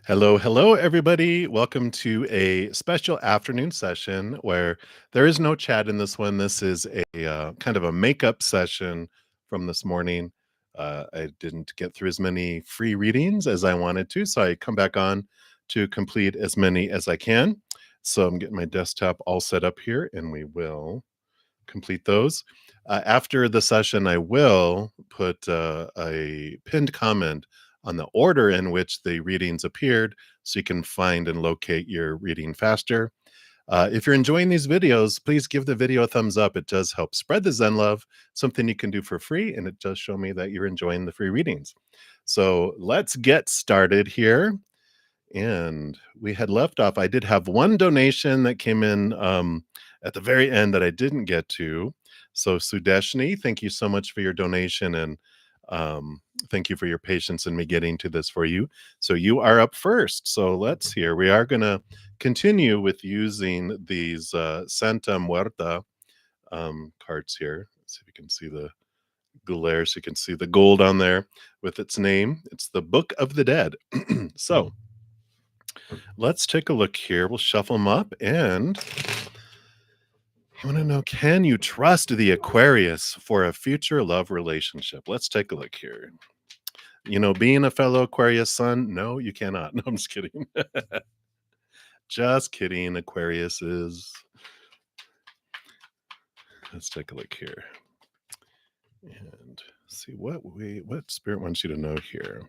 Hello, hello, everybody. Welcome to a special afternoon session where there is no chat in this one. This is a kind of a makeup session from this morning. I didn't get through as many free readings as I wanted to, so I come back on to complete as many as I can. So I'm getting my desktop all set up here, and we will complete those. After the session, I will put a pinned comment on the order in which the readings appeared so you can find and locate your reading faster. If you're enjoying these videos, please give the video a thumbs up. It does help spread the Zen love, something you can do for free, and it does show me that you're enjoying the free readings. So let's get started here. And we had left off. I did have one donation that came in at the very end that I didn't get to. So, Sudeshni, thank you so much for your donation and thank you for your patience in me getting to this for you. So, you are up first. So, let's hear. We are going to continue with using these Santa Muerta cards here. Let's see if you can see the glare so you can see the gold on there with its name. It's the Book of the Dead. So, let's take a look here. We'll shuffle them up and I want to know, can you trust the Aquarius for a future love relationship? Let's take a look here. You know, being a fellow Aquarius sun, no, you cannot. No, I'm just kidding. Just kidding. Aquarius is. Let's take a look here and see what spirit wants you to know here.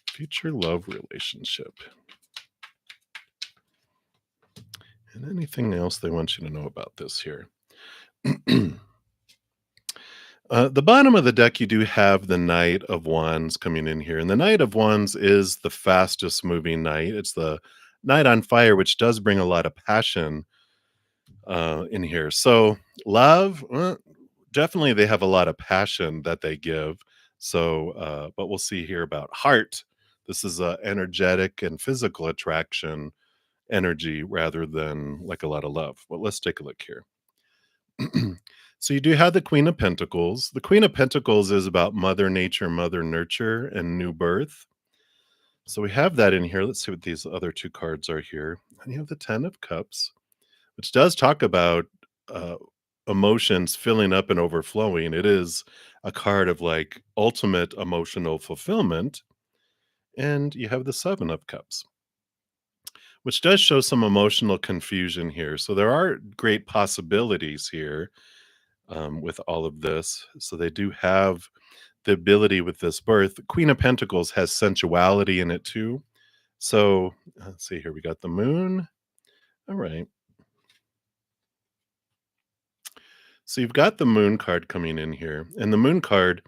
Future love relationship. And anything else they want you to know about this here. The bottom of the deck, you do have the Knight of Wands coming in here. And the Knight of Wands is the fastest moving knight. It's the Knight on Fire, which does bring a lot of passion in here. So, love, definitely they have a lot of passion that they give. So, but we'll see here about heart. This is a energetic and physical attraction energy rather than like a lot of love. Well, let's take a look here. So you do have the Queen of Pentacles. The Queen of Pentacles is about Mother Nature, Mother Nurture, and new birth. So we have that in here. Let's see what these other two cards are here. And you have the Ten of Cups, which does talk about emotions filling up and overflowing. It is a card of like ultimate emotional fulfillment. And you have the Seven of Cups, which does show some emotional confusion here. So there are great possibilities here with all of this. So they do have the ability with this birth. Queen of Pentacles has sensuality in it too. So let's see here. We got the moon. All right. So you've got the moon card coming in here. And the moon card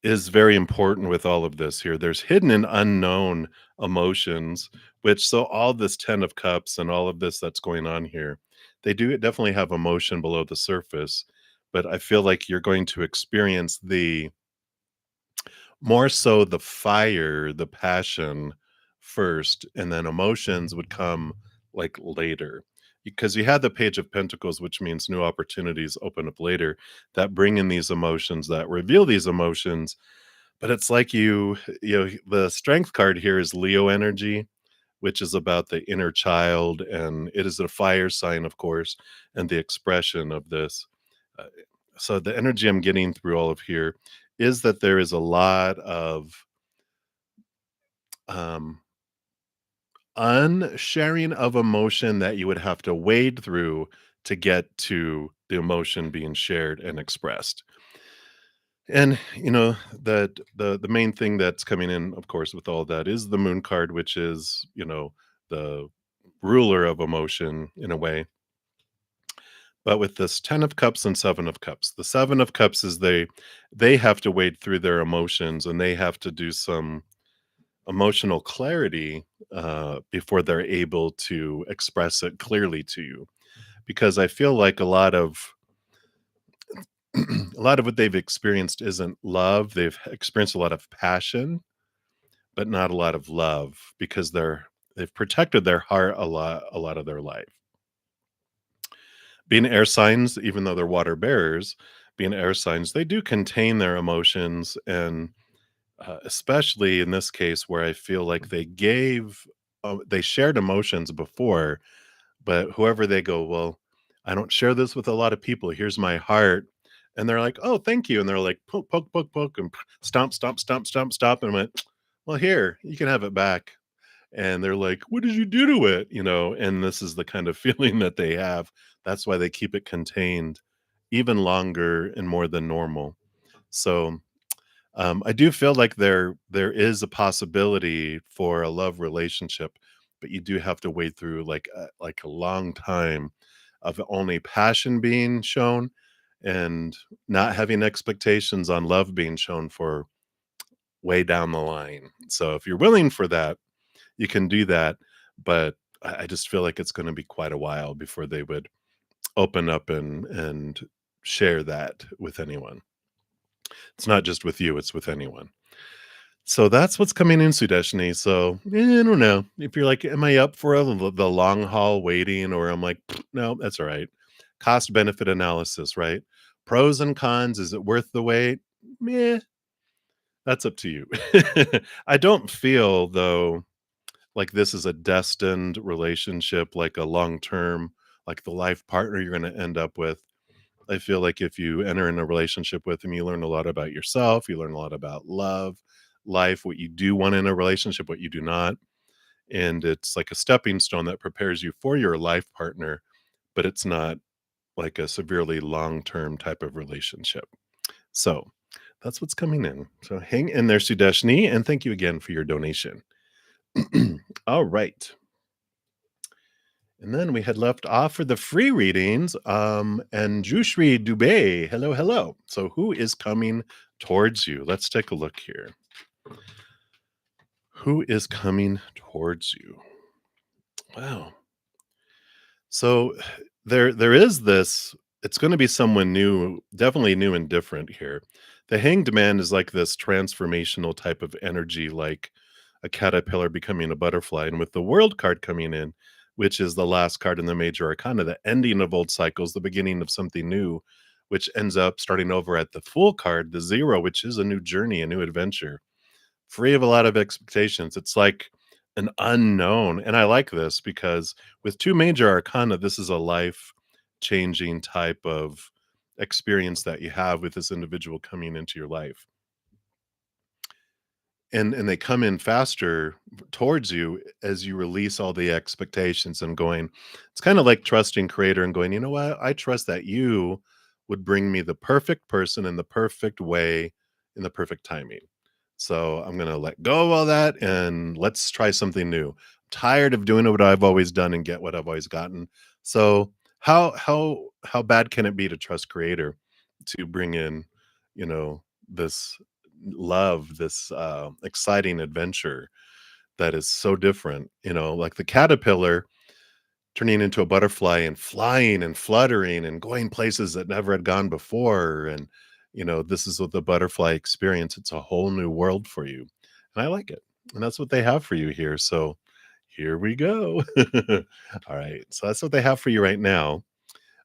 is very important with all of this here. There's hidden and unknown emotions, which so all this 10 of cups and all of this that's going on here, they do definitely have emotion below the surface. But I feel like you're going to experience the more so the fire, the passion first, and then emotions would come like later. Because you had the Page of Pentacles, which means new opportunities open up later that bring in these emotions, that reveal these emotions. But it's like the Strength card here is Leo energy, which is about the inner child, and it is a fire sign, of course, and the expression of this. Uh, so the energy I'm getting through all of here is that there is a lot of um, unsharing of emotion that you would have to wade through to get to the emotion being shared and expressed. And you know that the main thing that's coming in, of course, with all that is the moon card, which is the ruler of emotion in a way. But with this 10 of cups and 7 of cups, the 7 of cups is they have to wade through their emotions and they have to do some emotional clarity before they're able to express it clearly to you. Because I feel like a lot of a lot of what they've experienced isn't love. They've experienced a lot of passion, but not a lot of love because they've protected their heart a lot of their life. Being air signs, even though they're water bearers, being air signs, they do contain their emotions and especially in this case where I feel like they shared emotions before, but whoever they go, well, I don't share this with a lot of people. Here's my heart. And they're like, oh, thank you. And they're like, poke, poke, poke, poke, and stomp, stomp, stomp, stomp, stomp. And I went, well, here, you can have it back. And they're like, what did you do to it? And this is the kind of feeling that they have. That's why they keep it contained even longer and more than normal. So I do feel like there is a possibility for a love relationship, but you do have to wait through like a long time of only passion being shown and not having expectations on love being shown for way down the line. So if you're willing for that, you can do that, but I just feel like it's going to be quite a while before they would open up and share that with anyone. It's not just with you; it's with anyone. So that's what's coming in, Sudeshni. So, I don't know. If you're like, am I up for the long haul waiting? Or I'm like, no, that's all right. Cost benefit analysis, right? Pros and cons. Is it worth the wait? Meh, that's up to you. I don't feel, though, like this is a destined relationship, like a long term, like the life partner you're going to end up with. I feel like if you enter in a relationship with them, you learn a lot about yourself. You learn a lot about love, life, what you do want in a relationship, what you do not. And it's like a stepping stone that prepares you for your life partner, but it's not like a severely long term type of relationship. So that's what's coming in. So hang in there, Sudeshni, and thank you again for your donation. All right. And then we had left off for the free readings. And Jushri Dubey, hello, hello. So who is coming towards you? Let's take a look here. Who is coming towards you? Wow. So there is this. It's going to be someone new, definitely new and different here. The Hanged Man is like this transformational type of energy, like a caterpillar becoming a butterfly. And with the World card coming in, which is the last card in the major arcana, the ending of old cycles, the beginning of something new, which ends up starting over at the Fool card, the Zero, which is a new journey, a new adventure, free of a lot of expectations. It's like an unknown. And I like this because with two major arcana, this is a life changing type of experience that you have with this individual coming into your life. And they come in faster towards you as you release all the expectations and going, it's kind of like trusting creator and going, you know what, I trust that you would bring me the perfect person in the perfect way in the perfect timing. So I'm going to let go of all that and let's try something new. Tired of doing what I've always done and get what I've always gotten. So how bad can it be to trust creator to bring in, this love, this exciting adventure that is so different, like the caterpillar turning into a butterfly and flying and fluttering and going places that never had gone before. And, this is what the butterfly experience. It's a whole new world for you. And I like it. And that's what they have for you here. So here we go. All right. So that's what they have for you right now.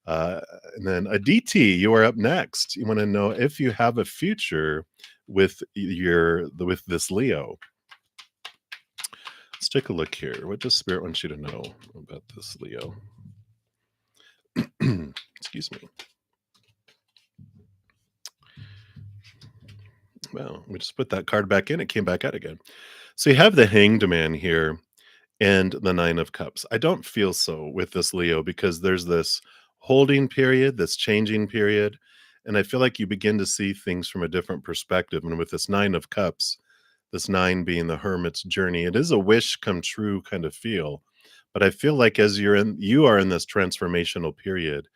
Uh, and then Aditi, you are up next. You want to know if you have a future with with this Leo. Let's take a look here. What does Spirit want you to know about this Leo? Excuse me. Well, we just put that card back in. It came back out again. So you have the Hanged Man here and the Nine of Cups. I don't feel so with this Leo because there's this holding period, this changing period, and I feel like you begin to see things from a different perspective. And with this Nine of Cups, this nine being the hermit's journey, it is a wish come true kind of feel. But I feel like as you are in this transformational period,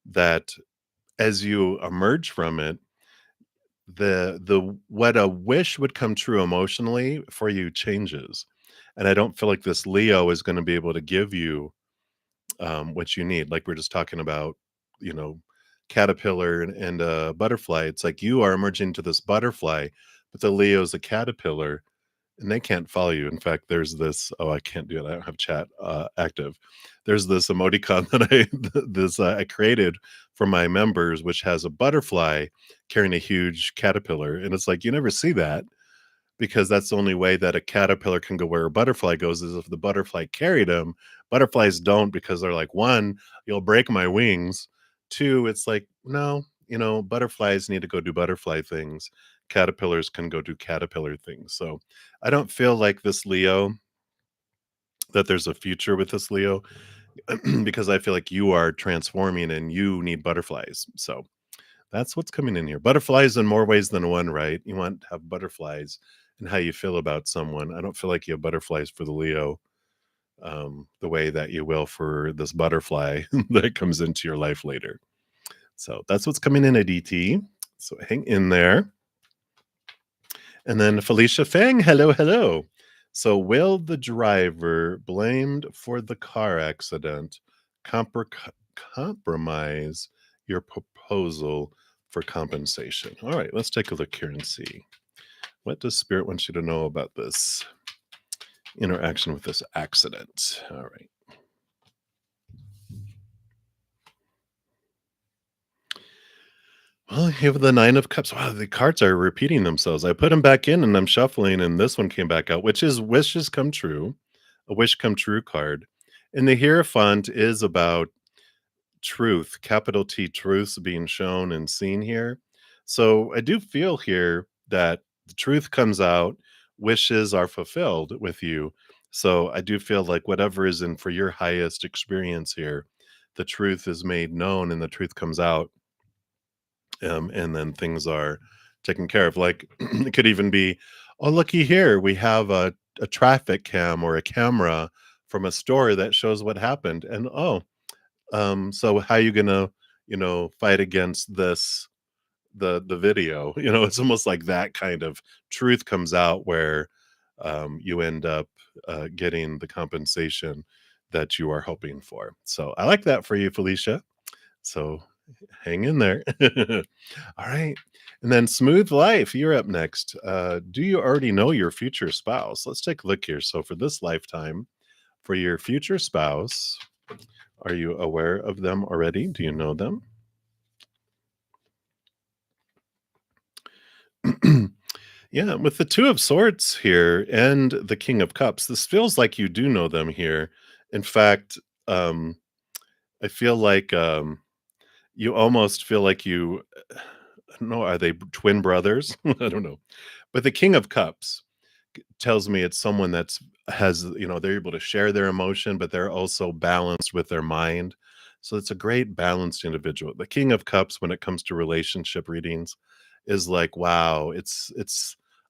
that as you emerge from it, the what a wish would come true emotionally for you changes. And I don't feel like this Leo is going to be able to give you what you need. Like we're just talking about, you know, caterpillar and butterfly. It's like you are emerging to this butterfly, but the Leo's a caterpillar and they can't follow you. In fact, there's this, oh, I can't do it. I don't have chat active. There's this emoticon that I created for my members, which has a butterfly carrying a huge caterpillar. And it's like, you never see that. because that's the only way that a caterpillar can go where a butterfly goes is if the butterfly carried him. Butterflies don't because they're like, one, you'll break my wings. Two, it's like, no, butterflies need to go do butterfly things. Caterpillars can go do caterpillar things. So I don't feel like this Leo, that there's a future with this Leo, because I feel like you are transforming and you need butterflies. So that's what's coming in here. Butterflies in more ways than one, right? You want to have butterflies and how you feel about someone. I don't feel like you have butterflies for the Leo, the way that you will for this butterfly that comes into your life later. So that's what's coming in at DT. So hang in there. And then Felicia Fang, hello, hello. So will the driver blamed for the car accident compromise your proposal for compensation? All right, let's take a look here and see. What does Spirit want you to know about this interaction with this accident? All right. Well, you have the Nine of Cups. Wow, the cards are repeating themselves. I put them back in and I'm shuffling, and this one came back out, which is wishes come true, a wish come true card. And the Hierophant is about truth, capital T, truths being shown and seen here. So I do feel here that the truth comes out, wishes are fulfilled with you. So I do feel like whatever is in for your highest experience here, the truth is made known and the truth comes out, and then things are taken care of. Like it could even be, oh, looky here, we have a traffic cam or a camera from a store that shows what happened. And oh, so how you gonna, fight against this, the video? It's almost like that kind of truth comes out where you end up getting the compensation that you are hoping for. So I like that for you, Felicia. So hang in there. All right. And then Smooth Life, you're up next. Do you already know your future spouse? Let's take a look here. So for this lifetime, for your future spouse, are you aware of them already? Do you know them? Yeah, with the Two of Swords here and the King of Cups, this feels like you do know them here. In fact, um, I feel like you almost feel like you, I don't know, are they twin brothers? I don't know. But the King of Cups tells me it's someone that's has, they're able to share their emotion, but they're also balanced with their mind. So it's a great balanced individual. The King of Cups, when it comes to relationship readings, is like, wow, it's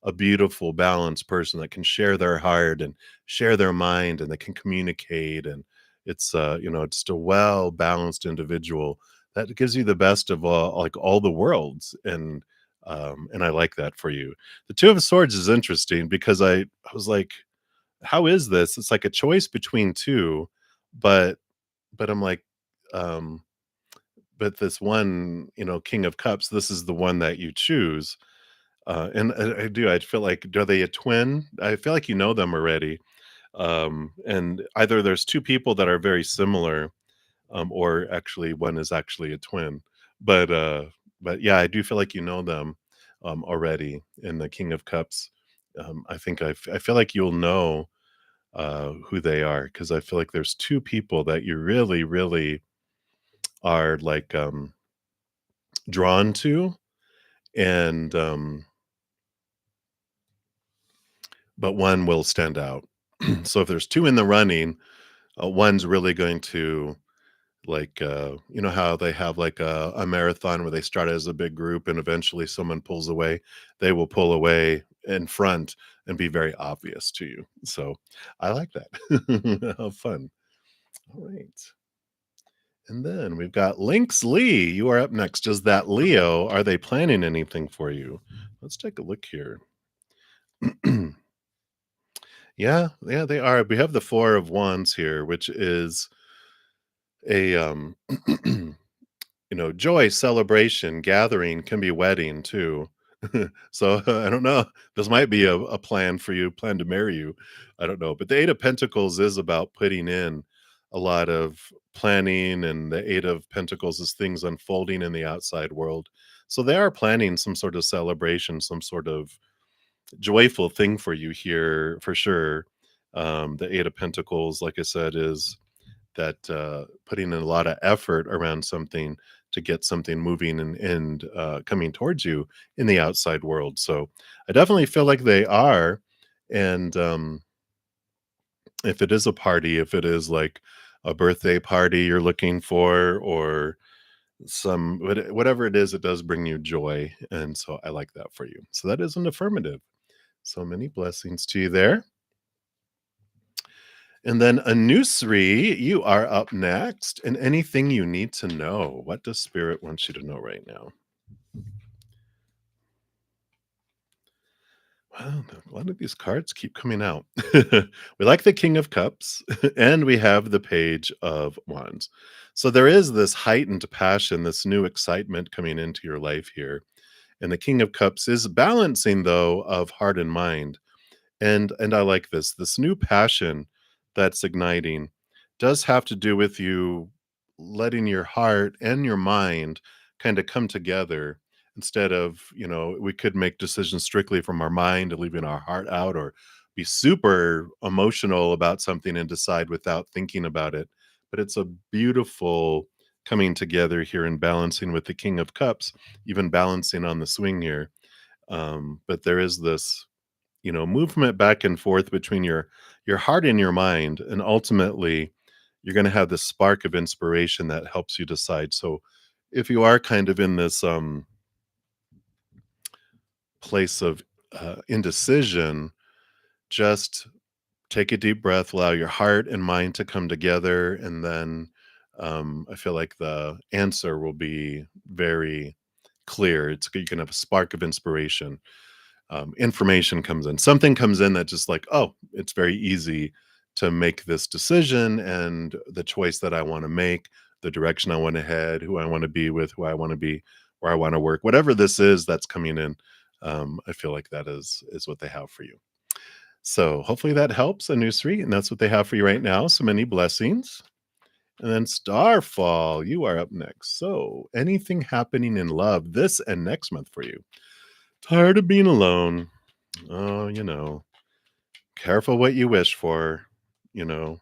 a beautiful, balanced person that can share their heart and share their mind, and they can communicate. And it's just a well balanced individual that gives you the best of like all the worlds. And I like that for you. The Two of Swords is interesting because I was like, how is this? It's like a choice between two, but I'm like, um, but this one, King of Cups, this is the one that you choose. And I do. I feel like, are they a twin? I feel like you know them already. And either there's two people that are very similar, or actually one is actually a twin. But but yeah, I do feel like you know them already in the King of Cups. I think I feel like you'll know who they are, because I feel like there's two people that you really, really are like drawn to, and but one will stand out. So if there's two in the running, one's really going to, like, you know how they have like a marathon where they start as a big group and eventually someone pulls away. They will pull away in front and be very obvious to you. So I like that. How fun. All right. And then we've got Lynx Lee. You are up next. Does that Leo, are they planning anything for you? Let's take a look here. Yeah, yeah, they are. We have the Four of Wands here, which is a joy, celebration, gathering, can be wedding too. So I don't know. This might be a plan for you, plan to marry you. I don't know. But the Eight of Pentacles is about putting in a lot of planning, and the Eight of Pentacles is things unfolding in the outside world. So they are planning some sort of celebration, some sort of joyful thing for you here for sure. The Eight of Pentacles, like I said, is that putting in a lot of effort around something to get something moving and coming towards you in the outside world. So I definitely feel like they are. And if it is a party, if it is like a birthday party you're looking for, or whatever it is, it does bring you joy. And so I like that for you. So that is an affirmative. So many blessings to you there. And then Anusri, you are up next. And anything you need to know. What does Spirit want you to know right now? Wow, a lot of these cards keep coming out. We like the King of Cups, and we have the Page of Wands. So there is this heightened passion, this new excitement coming into your life here. And the King of Cups is balancing, though, of heart and mind. And I like this new passion that's igniting does have to do with you letting your heart and your mind kind of come together, instead of, we could make decisions strictly from our mind and leaving our heart out, or be super emotional about something and decide without thinking about it. But it's a beautiful coming together here and balancing with the King of Cups, even balancing on the swing here. But there is this, movement back and forth between your heart and your mind, and ultimately you're going to have this spark of inspiration that helps you decide. So if you are kind of in this place of indecision, just take a deep breath, allow your heart and mind to come together, and then I feel like the answer will be very clear. You can have a spark of inspiration. Information comes in, something comes in that just like, oh, it's very easy to make this decision and the choice that I want to make, the direction I want to head, who I want to be with, who I want to be, where I want to work, whatever this is that's coming in. I feel like that is what they have for you. So hopefully that helps, Anusri, and that's what they have for you right now. So many blessings. And then Starfall, you are up next. So anything happening in love this and next month for you? Tired of being alone. Oh, careful what you wish for. You know,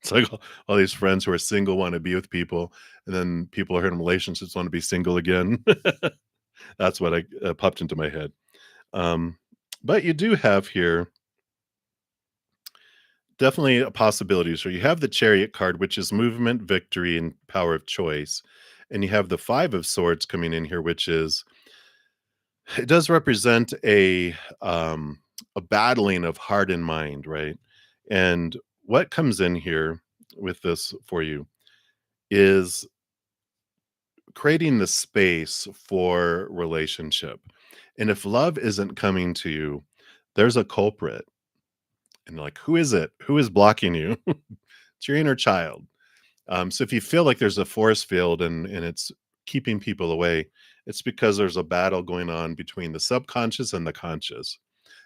it's like all these friends who are single want to be with people, and then people who are in relationships want to be single again. That's what I popped into my head. Um, but you do have here definitely a possibility. So you have the Chariot card, which is movement, victory, and power of choice. And you have the Five of Swords coming in here, which is, it does represent a battling of heart and mind, right? And what comes in here with this for you is creating the space for relationship. And if love isn't coming to you, there's a culprit. And like, who is it? Who is blocking you? It's your inner child. So if you feel like there's a force field and it's keeping people away, it's because there's a battle going on between the subconscious and the conscious.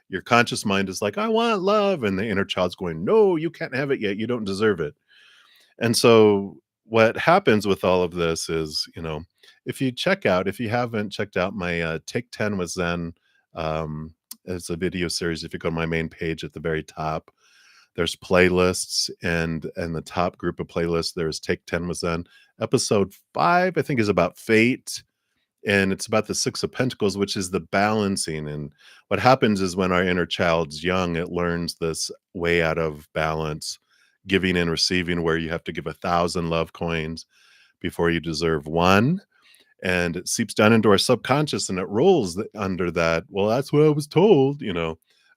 Your conscious mind is like, I want love. And the inner child's going, no, you can't have it yet. You don't deserve it. And so what happens with all of this is, if you haven't checked out my Take 10 with Zen, it's a video series. If you go to my main page at the very top, there's playlists, and the top group of playlists, there's Take 10 with Zen. Episode 5, I think, is about fate, and it's about the Six of Pentacles, which is the balancing. And what happens is when our inner child's young, it learns this way out of balance, giving and receiving, where you have to give 1,000 love coins before you deserve one. And it seeps down into our subconscious and it rolls under that. Well, that's what I was told,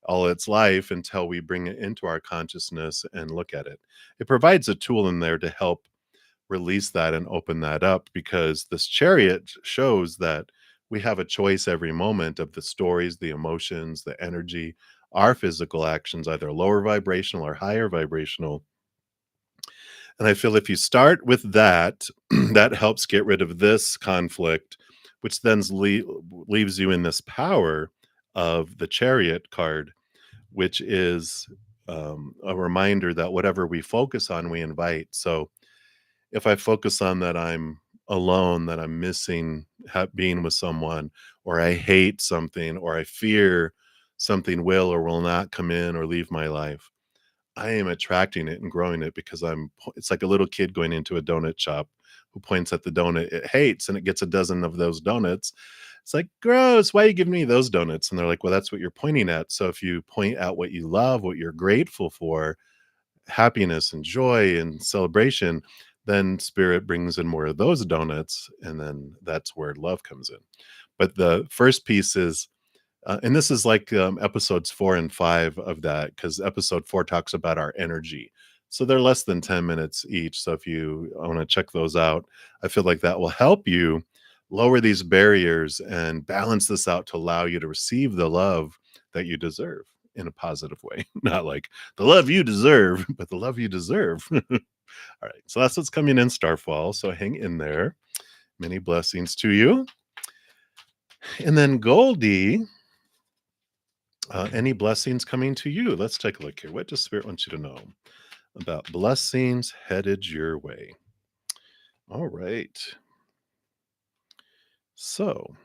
all its life, until we bring it into our consciousness and look at it. It provides a tool in there to help release that and open that up, because this Chariot shows that we have a choice every moment of the stories, the emotions, the energy, our physical actions, either lower vibrational or higher vibrational. And I feel if you start with that, that helps get rid of this conflict, which then leaves you in this power of the Chariot card, which is a reminder that whatever we focus on, we invite. So if I focus on that I'm alone, that I'm missing being with someone, or I hate something, or I fear something will or will not come in or leave my life. I am attracting it and growing it because it's like a little kid going into a donut shop who points at the donut it hates and it gets a dozen of those donuts. It's like, gross, why are you giving me those donuts? And they're like, well, that's what you're pointing at. So if you point out what you love, what you're grateful for, happiness and joy and celebration, then spirit brings in more of those donuts. And then that's where love comes in. But the first piece is and this is like episodes 4 and 5 of that, because episode 4 talks about our energy. So they're less than 10 minutes each. So if you want to check those out, I feel like that will help you lower these barriers and balance this out to allow you to receive the love that you deserve in a positive way. Not like the love you deserve, but the love you deserve. All right. So that's what's coming in Starfall. So hang in there. Many blessings to you. And then Goldie. Any blessings coming to you? Let's take a look here. What does Spirit want you to know about blessings headed your way? All right. So,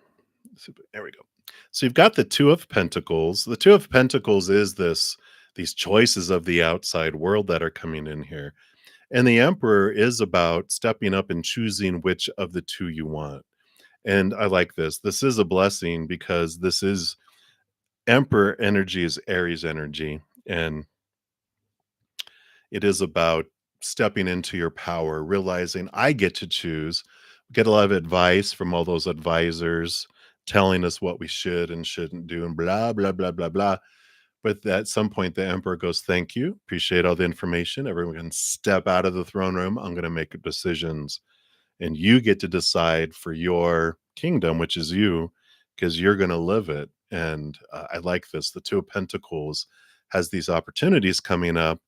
there we go. So you've got the Two of Pentacles. The Two of Pentacles is these choices of the outside world that are coming in here. And the Emperor is about stepping up and choosing which of the two you want. And I like this. This is a blessing because this is Emperor energy is Aries energy, and it is about stepping into your power, realizing I get to choose. We get a lot of advice from all those advisors telling us what we should and shouldn't do, and blah, blah, blah, blah, blah. But at some point, the Emperor goes, thank you. Appreciate all the information. Everyone can step out of the throne room. I'm going to make decisions. And you get to decide for your kingdom, which is you, because you're going to live it. And I like this. The Two of Pentacles has these opportunities coming up.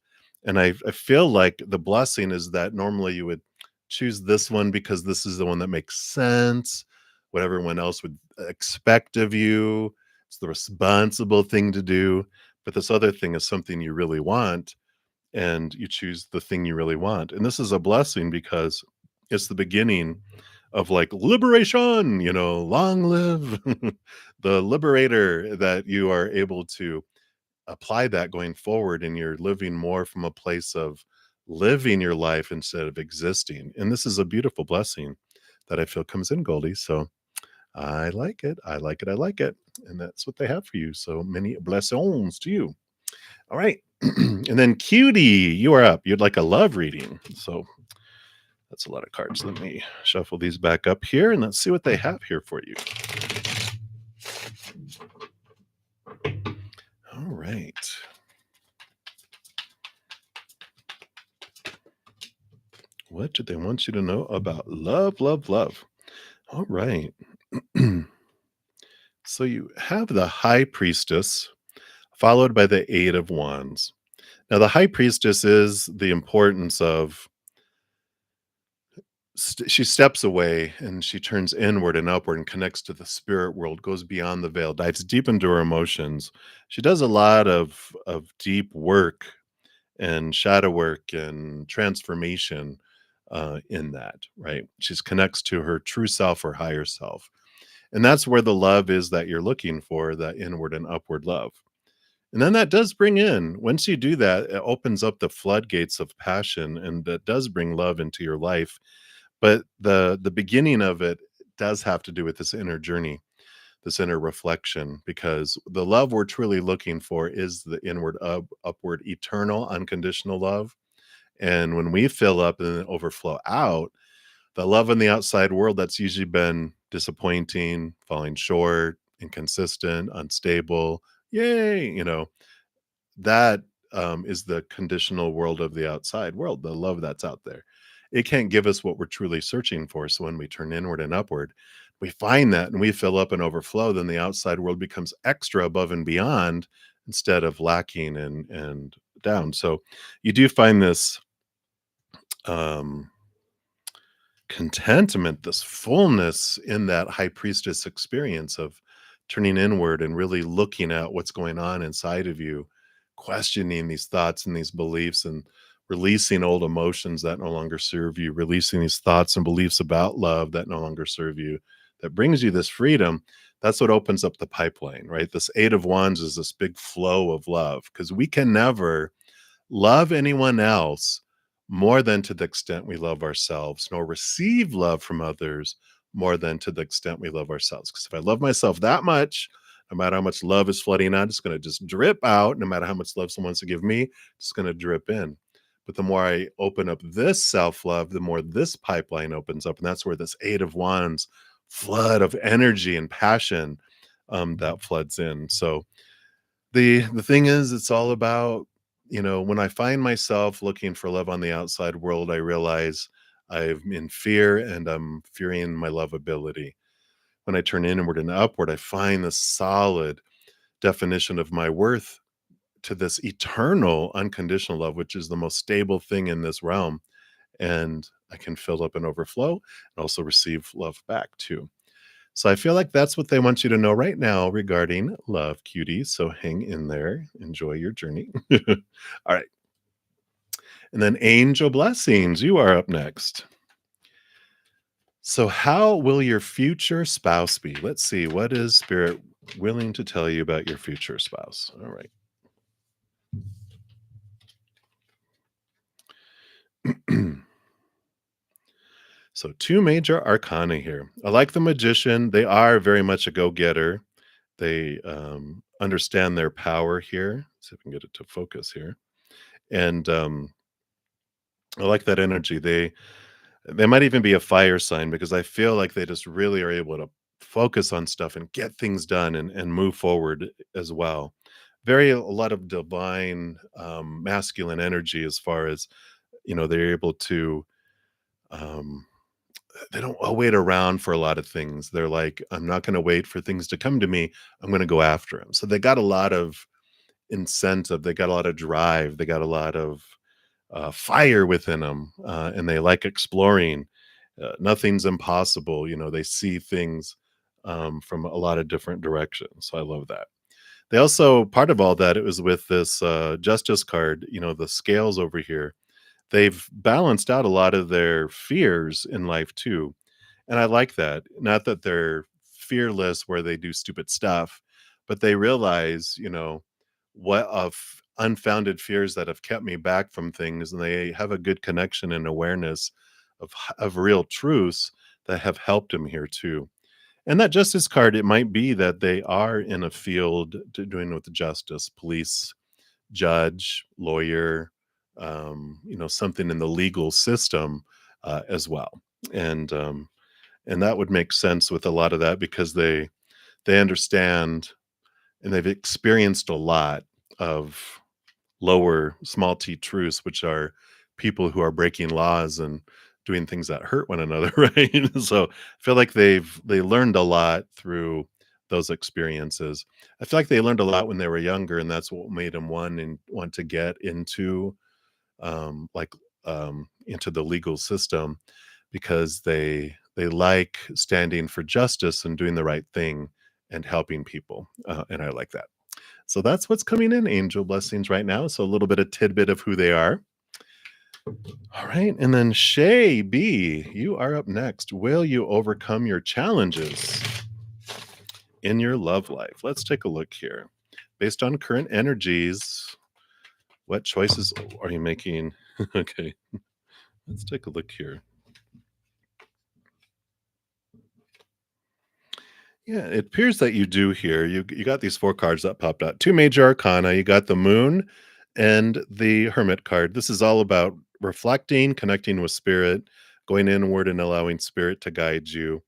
And I feel like the blessing is that normally you would choose this one because this is the one that makes sense, what everyone else would expect of you. It's the responsible thing to do. But this other thing is something you really want, and you choose the thing you really want. And this is a blessing because it's the beginning of like liberation, long live the liberator, that you are able to apply that going forward, and you're living more from a place of living your life instead of existing. And this is a beautiful blessing that I feel comes in, Goldie. So I like it. I like it. I like it. And that's what they have for you. So many blessings to you. All right. And then Cutie, you are up. You'd like a love reading. So that's a lot of cards. Let me shuffle these back up here and let's see what they have here for you. All right. What do they want you to know about love, love, love? All right. So you have the High Priestess followed by the Eight of Wands. Now, the High Priestess is the importance of she steps away and she turns inward and upward and connects to the spirit world, goes beyond the veil, dives deep into her emotions. She does a lot of deep work and shadow work and transformation in that, right? She connects to her true self or higher self. And that's where the love is that you're looking for, that inward and upward love. And then that does bring in, once you do that, it opens up the floodgates of passion, and that does bring love into your life. But the beginning of it does have to do with this inner journey, this inner reflection, because the love we're truly looking for is the inward, upward, eternal, unconditional love. And when we fill up and then overflow out, the love in the outside world that's usually been disappointing, falling short, inconsistent, unstable, yay, that is the conditional world of the outside world, the love that's out there. It can't give us what we're truly searching for. So when we turn inward and upward, we find that and we fill up and overflow, then the outside world becomes extra above and beyond instead of lacking and down. So you do find this um contentment, this fullness in that high priestess experience of turning inward and really looking at what's going on inside of you, questioning these thoughts and these beliefs, and releasing old emotions that no longer serve you, releasing these thoughts and beliefs about love that no longer serve you, that brings you this freedom. That's what opens up the pipeline, right? This 8 of Wands is this big flow of love because we can never love anyone else more than to the extent we love ourselves, nor receive love from others more than to the extent we love ourselves. Because if I love myself that much, no matter how much love is flooding out, it's going to just drip out. No matter how much love someone wants to give me, it's going to drip in. But the more I open up this self love, the more this pipeline opens up. And that's where this 8 of Wands flood of energy and passion that floods in. So, the thing is, it's all about, when I find myself looking for love on the outside world, I realize I'm in fear and I'm fearing my lovability. When I turn inward and upward, I find this solid definition of my worth to this eternal unconditional love, which is the most stable thing in this realm. And I can fill up and overflow and also receive love back too. So I feel like that's what they want you to know right now regarding love, cutie. So hang in there. Enjoy your journey. All right. And then angel blessings. You are up next. So how will your future spouse be? Let's see. What is spirit willing to tell you about your future spouse? All right. So two major arcana here. I like the magician. They are very much a go-getter. They understand their power here. See if I can get it to focus here. And I like that energy. They might even be a fire sign because I feel like they just really are able to focus on stuff and get things done and move forward as well. Very a lot of divine masculine energy as far as they're able to um they don't wait around for a lot of things. They're like, I'm not going to wait for things to come to me. I'm going to go after them. So they got a lot of incentive. They got a lot of drive. They got a lot of fire within them, and they like exploring. Nothing's impossible. They see things from a lot of different directions. So I love that. They also, part of all that, it was with this justice card, the scales over here. They've balanced out a lot of their fears in life too. And I like that. Not that they're fearless where they do stupid stuff, but they realize, what of unfounded fears that have kept me back from things, and they have a good connection and awareness of real truths that have helped them here too. And that justice card, it might be that they are in a field doing with justice, police, judge, lawyer, something in the legal system as well. And and that would make sense with a lot of that because they understand and they've experienced a lot of lower small t truths, which are people who are breaking laws and doing things that hurt one another, right? So I feel like they learned a lot through those experiences. I feel like they learned a lot when they were younger, and that's what made them want to get into like into the legal system because they like standing for justice and doing the right thing and helping people, and I like that. So that's what's coming in angel blessings right now. So a little bit of tidbit of who they are. All right, and then Shay B, you are up next. Will you overcome your challenges in your love life? Let's take a look here. Based on current energies, what choices are you making? Okay, let's take a look here. Yeah, it appears that you do here. You got these 4 cards that popped out. 2 major arcana. You got the moon and the hermit card. This is all about reflecting, connecting with spirit, going inward and allowing spirit to guide you.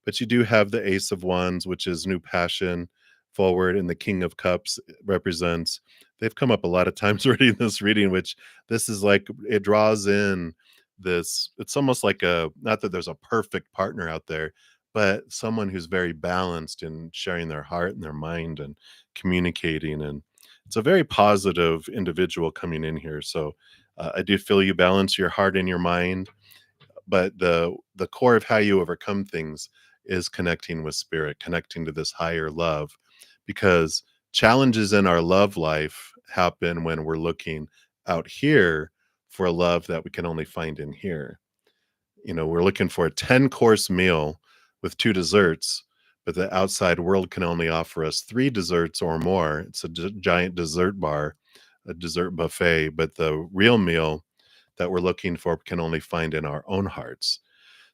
But you do have the ace of wands, which is new passion forward, and the king of cups represents they've come up a lot of times already in this reading, which this is like it draws in this it's almost like a not that there's a perfect partner out there, but someone who's very balanced in sharing their heart and their mind and communicating. And it's a very positive individual coming in here. So I do feel you balance your heart and your mind, but the core of how you overcome things is connecting with spirit, connecting to this higher love, because challenges in our love life happen when we're looking out here for a love that we can only find in here. We're looking for a 10-course meal with 2 desserts, but the outside world can only offer us 3 desserts or more. It's a giant dessert bar, a dessert buffet, but the real meal that we're looking for can only find in our own hearts.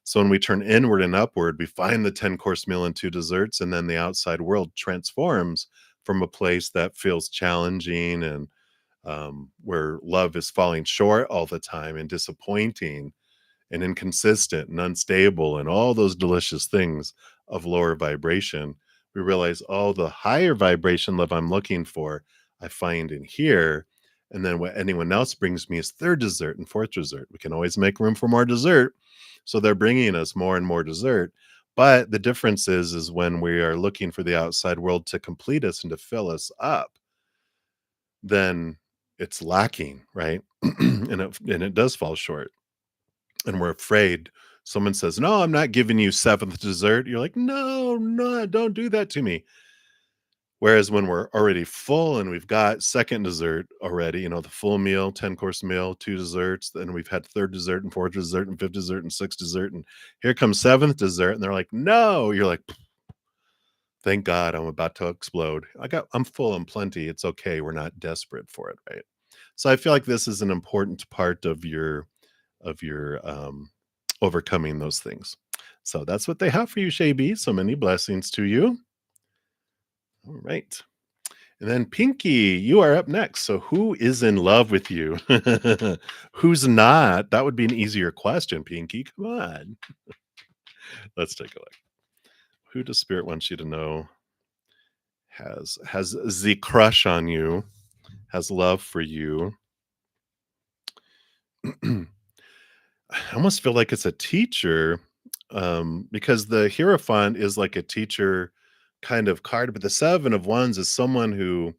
So when we turn inward and upward, we find the 10-course meal and 2 desserts, and then the outside world transforms from a place that feels challenging and where love is falling short all the time and disappointing and inconsistent and unstable and all those delicious things of lower vibration. We realize, oh, the higher vibration love I'm looking for, I find in here. And then what anyone else brings me is third dessert and fourth dessert. We can always make room for more dessert. So they're bringing us more and more dessert. But the difference is when we are looking for the outside world to complete us and to fill us up, then it's lacking, right? And it does fall short, and we're afraid. Someone says, "No, I'm not giving you seventh dessert." You're like, "No, no, don't do that to me." Whereas when we're already full and we've got second dessert already, the full meal, 10-course meal, 2 desserts, then we've had third dessert and fourth dessert and fifth dessert and sixth dessert, and here comes seventh dessert, and they're like, "No." You're like, "Thank God, I'm about to explode. I'm full and plenty. It's okay. We're not desperate for it," right? So I feel like this is an important part of your overcoming those things. So that's what they have for you, Shay B. So many blessings to you. All right. And then Pinky, you are up next. So who is in love with you? Who's not? That would be an easier question, Pinky. Come on. Let's take a look. Who does Spirit want you to know has the crush on you, has love for you? I almost feel like it's a teacher, because the Hierophant is like a teacher kind of card, but the Seven of Wands is someone who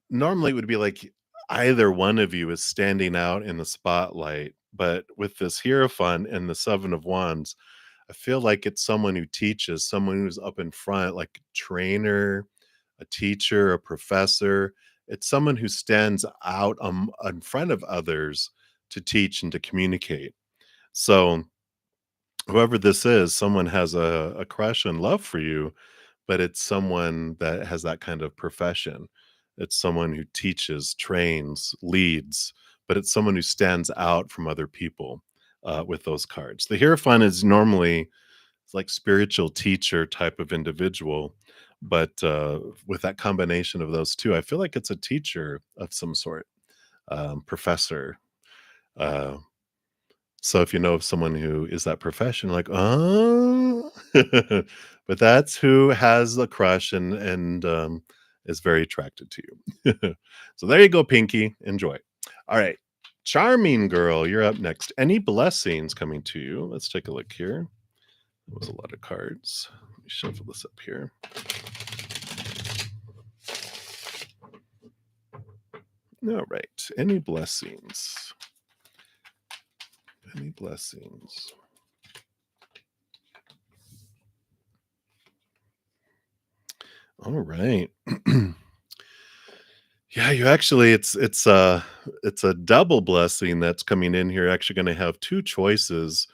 normally would be like either one of you is standing out in the spotlight. But with this Hierophant and the Seven of Wands, I feel like it's someone who teaches, someone who's up in front, like a trainer, a teacher, a professor. It's someone who stands out in front of others to teach and to communicate. So whoever this is, someone has a crush and love for you, but it's someone that has that kind of profession. It's someone who teaches, trains, leads, but it's someone who stands out from other people with those cards. The Hierophant is normally like spiritual teacher type of individual, but with that combination of those two, I feel like it's a teacher of some sort, professor. Uh, so if you know of someone who is that profession, like, oh, but that's who has the crush and is very attracted to you. So there you go, Pinky. Enjoy. All right. Charming girl, you're up next. Any blessings coming to you? Let's take a look here. That was a lot of cards. Let me shuffle this up here. All right. Any blessings? Any blessings? All right. Yeah, you actually it's a double blessing that's coming in here. Actually going to have two choices.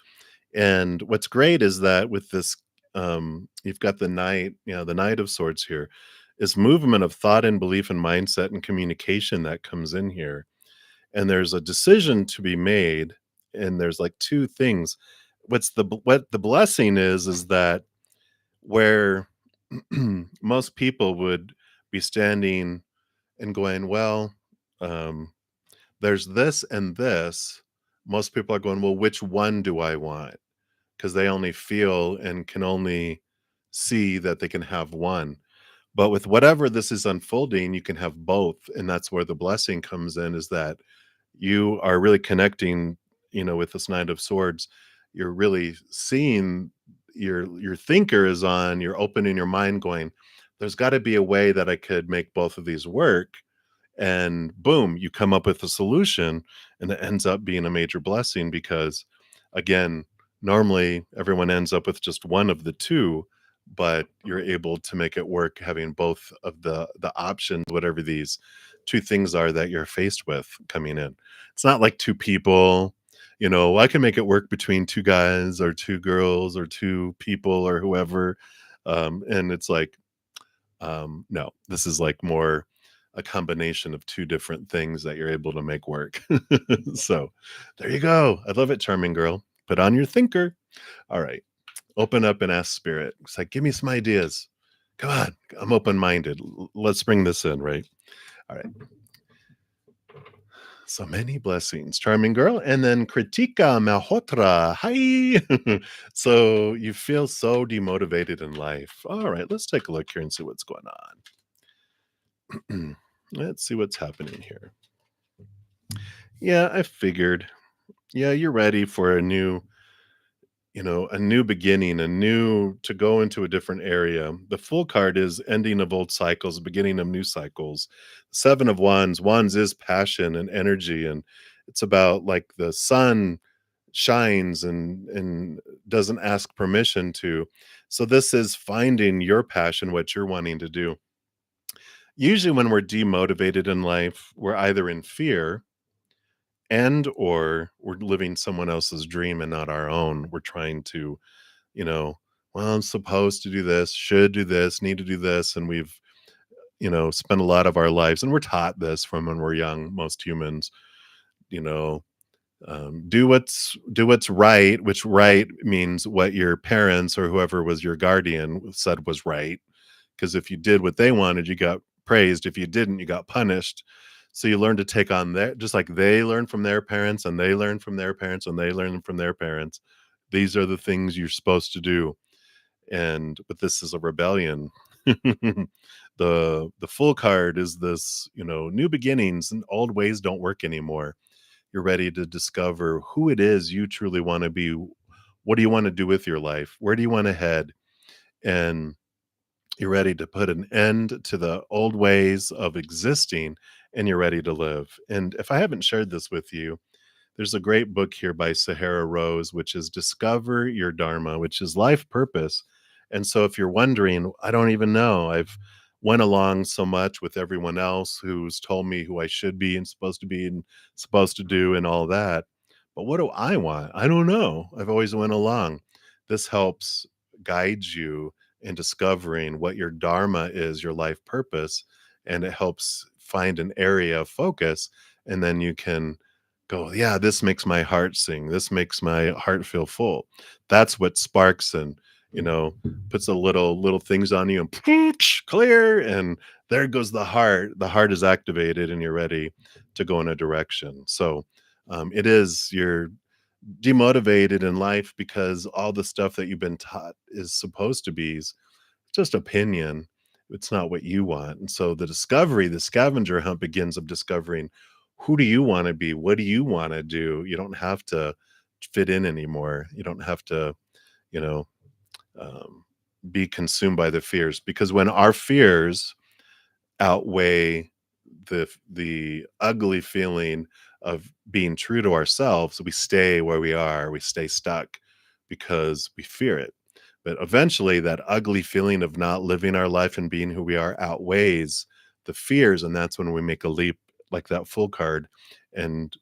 And what's great is that with this you've got the knight, the knight of swords here is movement of thought and belief and mindset and communication that comes in here. And there's a decision to be made, and there's like two things. What the blessing is that where most people would be standing and going, well, um, there's this and this. Most people are going, well, which one do I want? Because they only feel and can only see that they can have one. But with whatever this is unfolding, you can have both. And that's where the blessing comes in, is that you are really connecting, with this Knight of Swords. You're really seeing your thinker is on, you're opening your mind going, there's got to be a way that I could make both of these work, and boom, you come up with a solution, and it ends up being a major blessing because, again, normally everyone ends up with just one of the two, but you're able to make it work having both of the options, whatever these two things are that you're faced with coming in. It's not like two people, I can make it work between 2 guys or 2 girls or 2 people or whoever. And it's like, no, this is like more a combination of 2 different things that you're able to make work. So, there you go. I love it, charming girl. Put on your thinker. All right. Open up and ask spirit. It's like, "Give me some ideas. Come on. I'm open-minded. Let's bring this in," right? All right. So many blessings, charming girl. And then Kritika Malhotra. Hi. So you feel so demotivated in life. All right, let's take a look here and see what's going on. Let's see what's happening here. Yeah, I figured. Yeah, you're ready for a new beginning, a new to go into a different area. The full card is ending of old cycles, beginning of new cycles. Seven of Wands, Wands is passion and energy, and it's about like the sun shines and doesn't ask permission to. So this is finding your passion, what you're wanting to do. Usually when we're demotivated in life, we're either in fear and or we're living someone else's dream and not our own. We're trying to you know, well, I'm supposed to do this, should do this, need to do this. And we've, spent a lot of our lives, and we're taught this from when we're young, most humans, you know, do what's right, which right means what your parents or whoever was your guardian said was right. Because if you did what they wanted, you got praised. If you didn't, you got punished. So you learn to take on their, just like they learn from their parents and they learn from their parents and they learn from their parents. These are the things you're supposed to do, but this is a rebellion. The full card is this, new beginnings, and old ways don't work anymore. You're ready to discover who it is you truly want to be. What do you want to do with your life? Where do you want to head? And you're ready to put an end to the old ways of existing, and you're ready to live. And if I haven't shared this with you, there's a great book here by Sahara Rose, which is Discover Your Dharma, which is life purpose. And so if you're wondering, I don't even know. I've went along so much with everyone else who's told me who I should be and supposed to be and supposed to do and all that. But what do I want? I don't know. I've always went along. This helps guide you in discovering what your dharma is, your life purpose, and it helps find an area of focus, and then you can go, yeah, this makes my heart sing. This makes my heart feel full. That's what sparks and, you know, puts a little things on you and clear. And there goes the heart. The heart is activated and you're ready to go in a direction. So you're demotivated in life because all the stuff that you've been taught is supposed to be just opinion. It's not what you want. And so the scavenger hunt begins of discovering who do you want to be? What do you want to do? You don't have to fit in anymore. You don't have to, you know, um, be consumed by the fears, because when our fears outweigh the ugly feeling of being true to ourselves, we stay where we are, we stay stuck because we fear it. But eventually that ugly feeling of not living our life and being who we are outweighs the fears, and that's when we make a leap like that full card and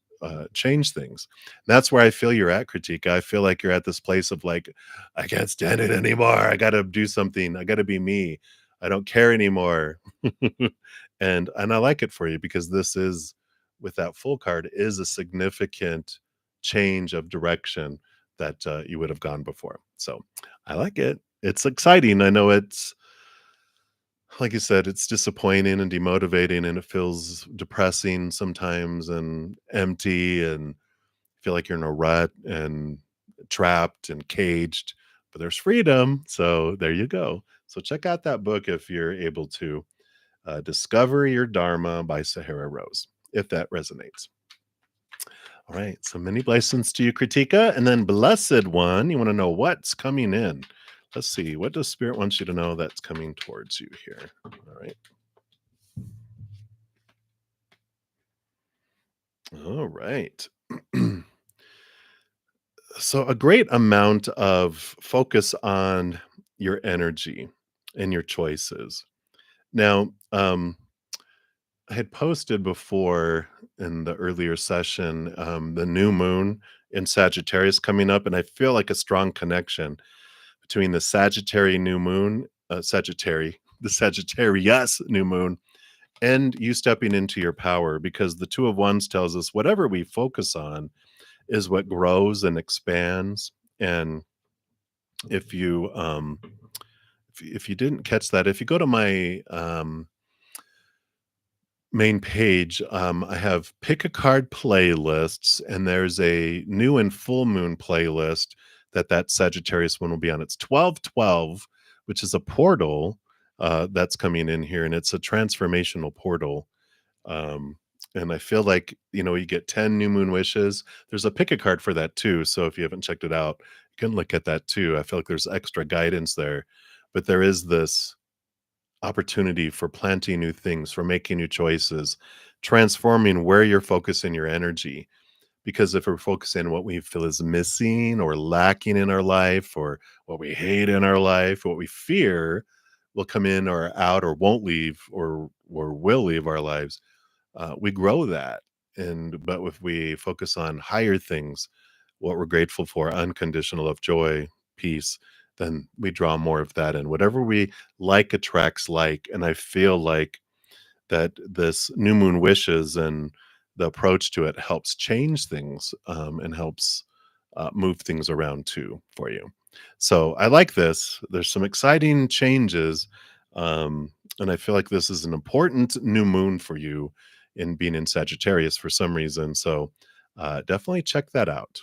change things. That's where I feel you're at, Kritika. I feel like you're at this place of like, I can't stand it anymore. I got to do something. I got to be me. I don't care anymore. And I like it for you because this is, with that full card, is a significant change of direction that you would have gone before. So I like it. It's exciting. I know it's, like you said, it's disappointing and demotivating, and it feels depressing sometimes and empty, and feel like you're in a rut and trapped and caged. But there's freedom. So there you go. So check out that book if you're able to. Discover Your Dharma by Sahara Rose, if that resonates. All right. So many blessings to you, Kritika. And then, blessed one, you want to know what's coming in. Let's see. What does Spirit want you to know that's coming towards you here? All right. All right. So, a great amount of focus on your energy and your choices. Now, I had posted before in the earlier session, the new moon in Sagittarius coming up, and I feel like a strong connection between the Sagittary new moon, the Sagittarius new moon, and you stepping into your power, because the Two of Wands tells us whatever we focus on is what grows and expands. And if you if you didn't catch that, if you go to my main page, I have pick a card playlists, and there's a new and full moon playlist that Sagittarius one will be on. It's 1212, which is a portal that's coming in here, and it's a transformational portal. Um, and I feel like, you get 10 new moon wishes. There's a pick a card for that too. So if you haven't checked it out, you can look at that too. I feel like there's extra guidance there. But there is this opportunity for planting new things, for making new choices, transforming where you're focusing your energy. Because if we're focusing on what we feel is missing or lacking in our life, or what we hate in our life, what we fear will come in or out or won't leave, or will leave our lives, we grow that. But if we focus on higher things, what we're grateful for, unconditional love, joy, peace, then we draw more of that. And whatever we like attracts like. And I feel like that this new moon wishes and the approach to it helps change things, and helps move things around too for you. So I like this. There's some exciting changes. And I feel like this is an important new moon for you in being in Sagittarius for some reason. So definitely check that out.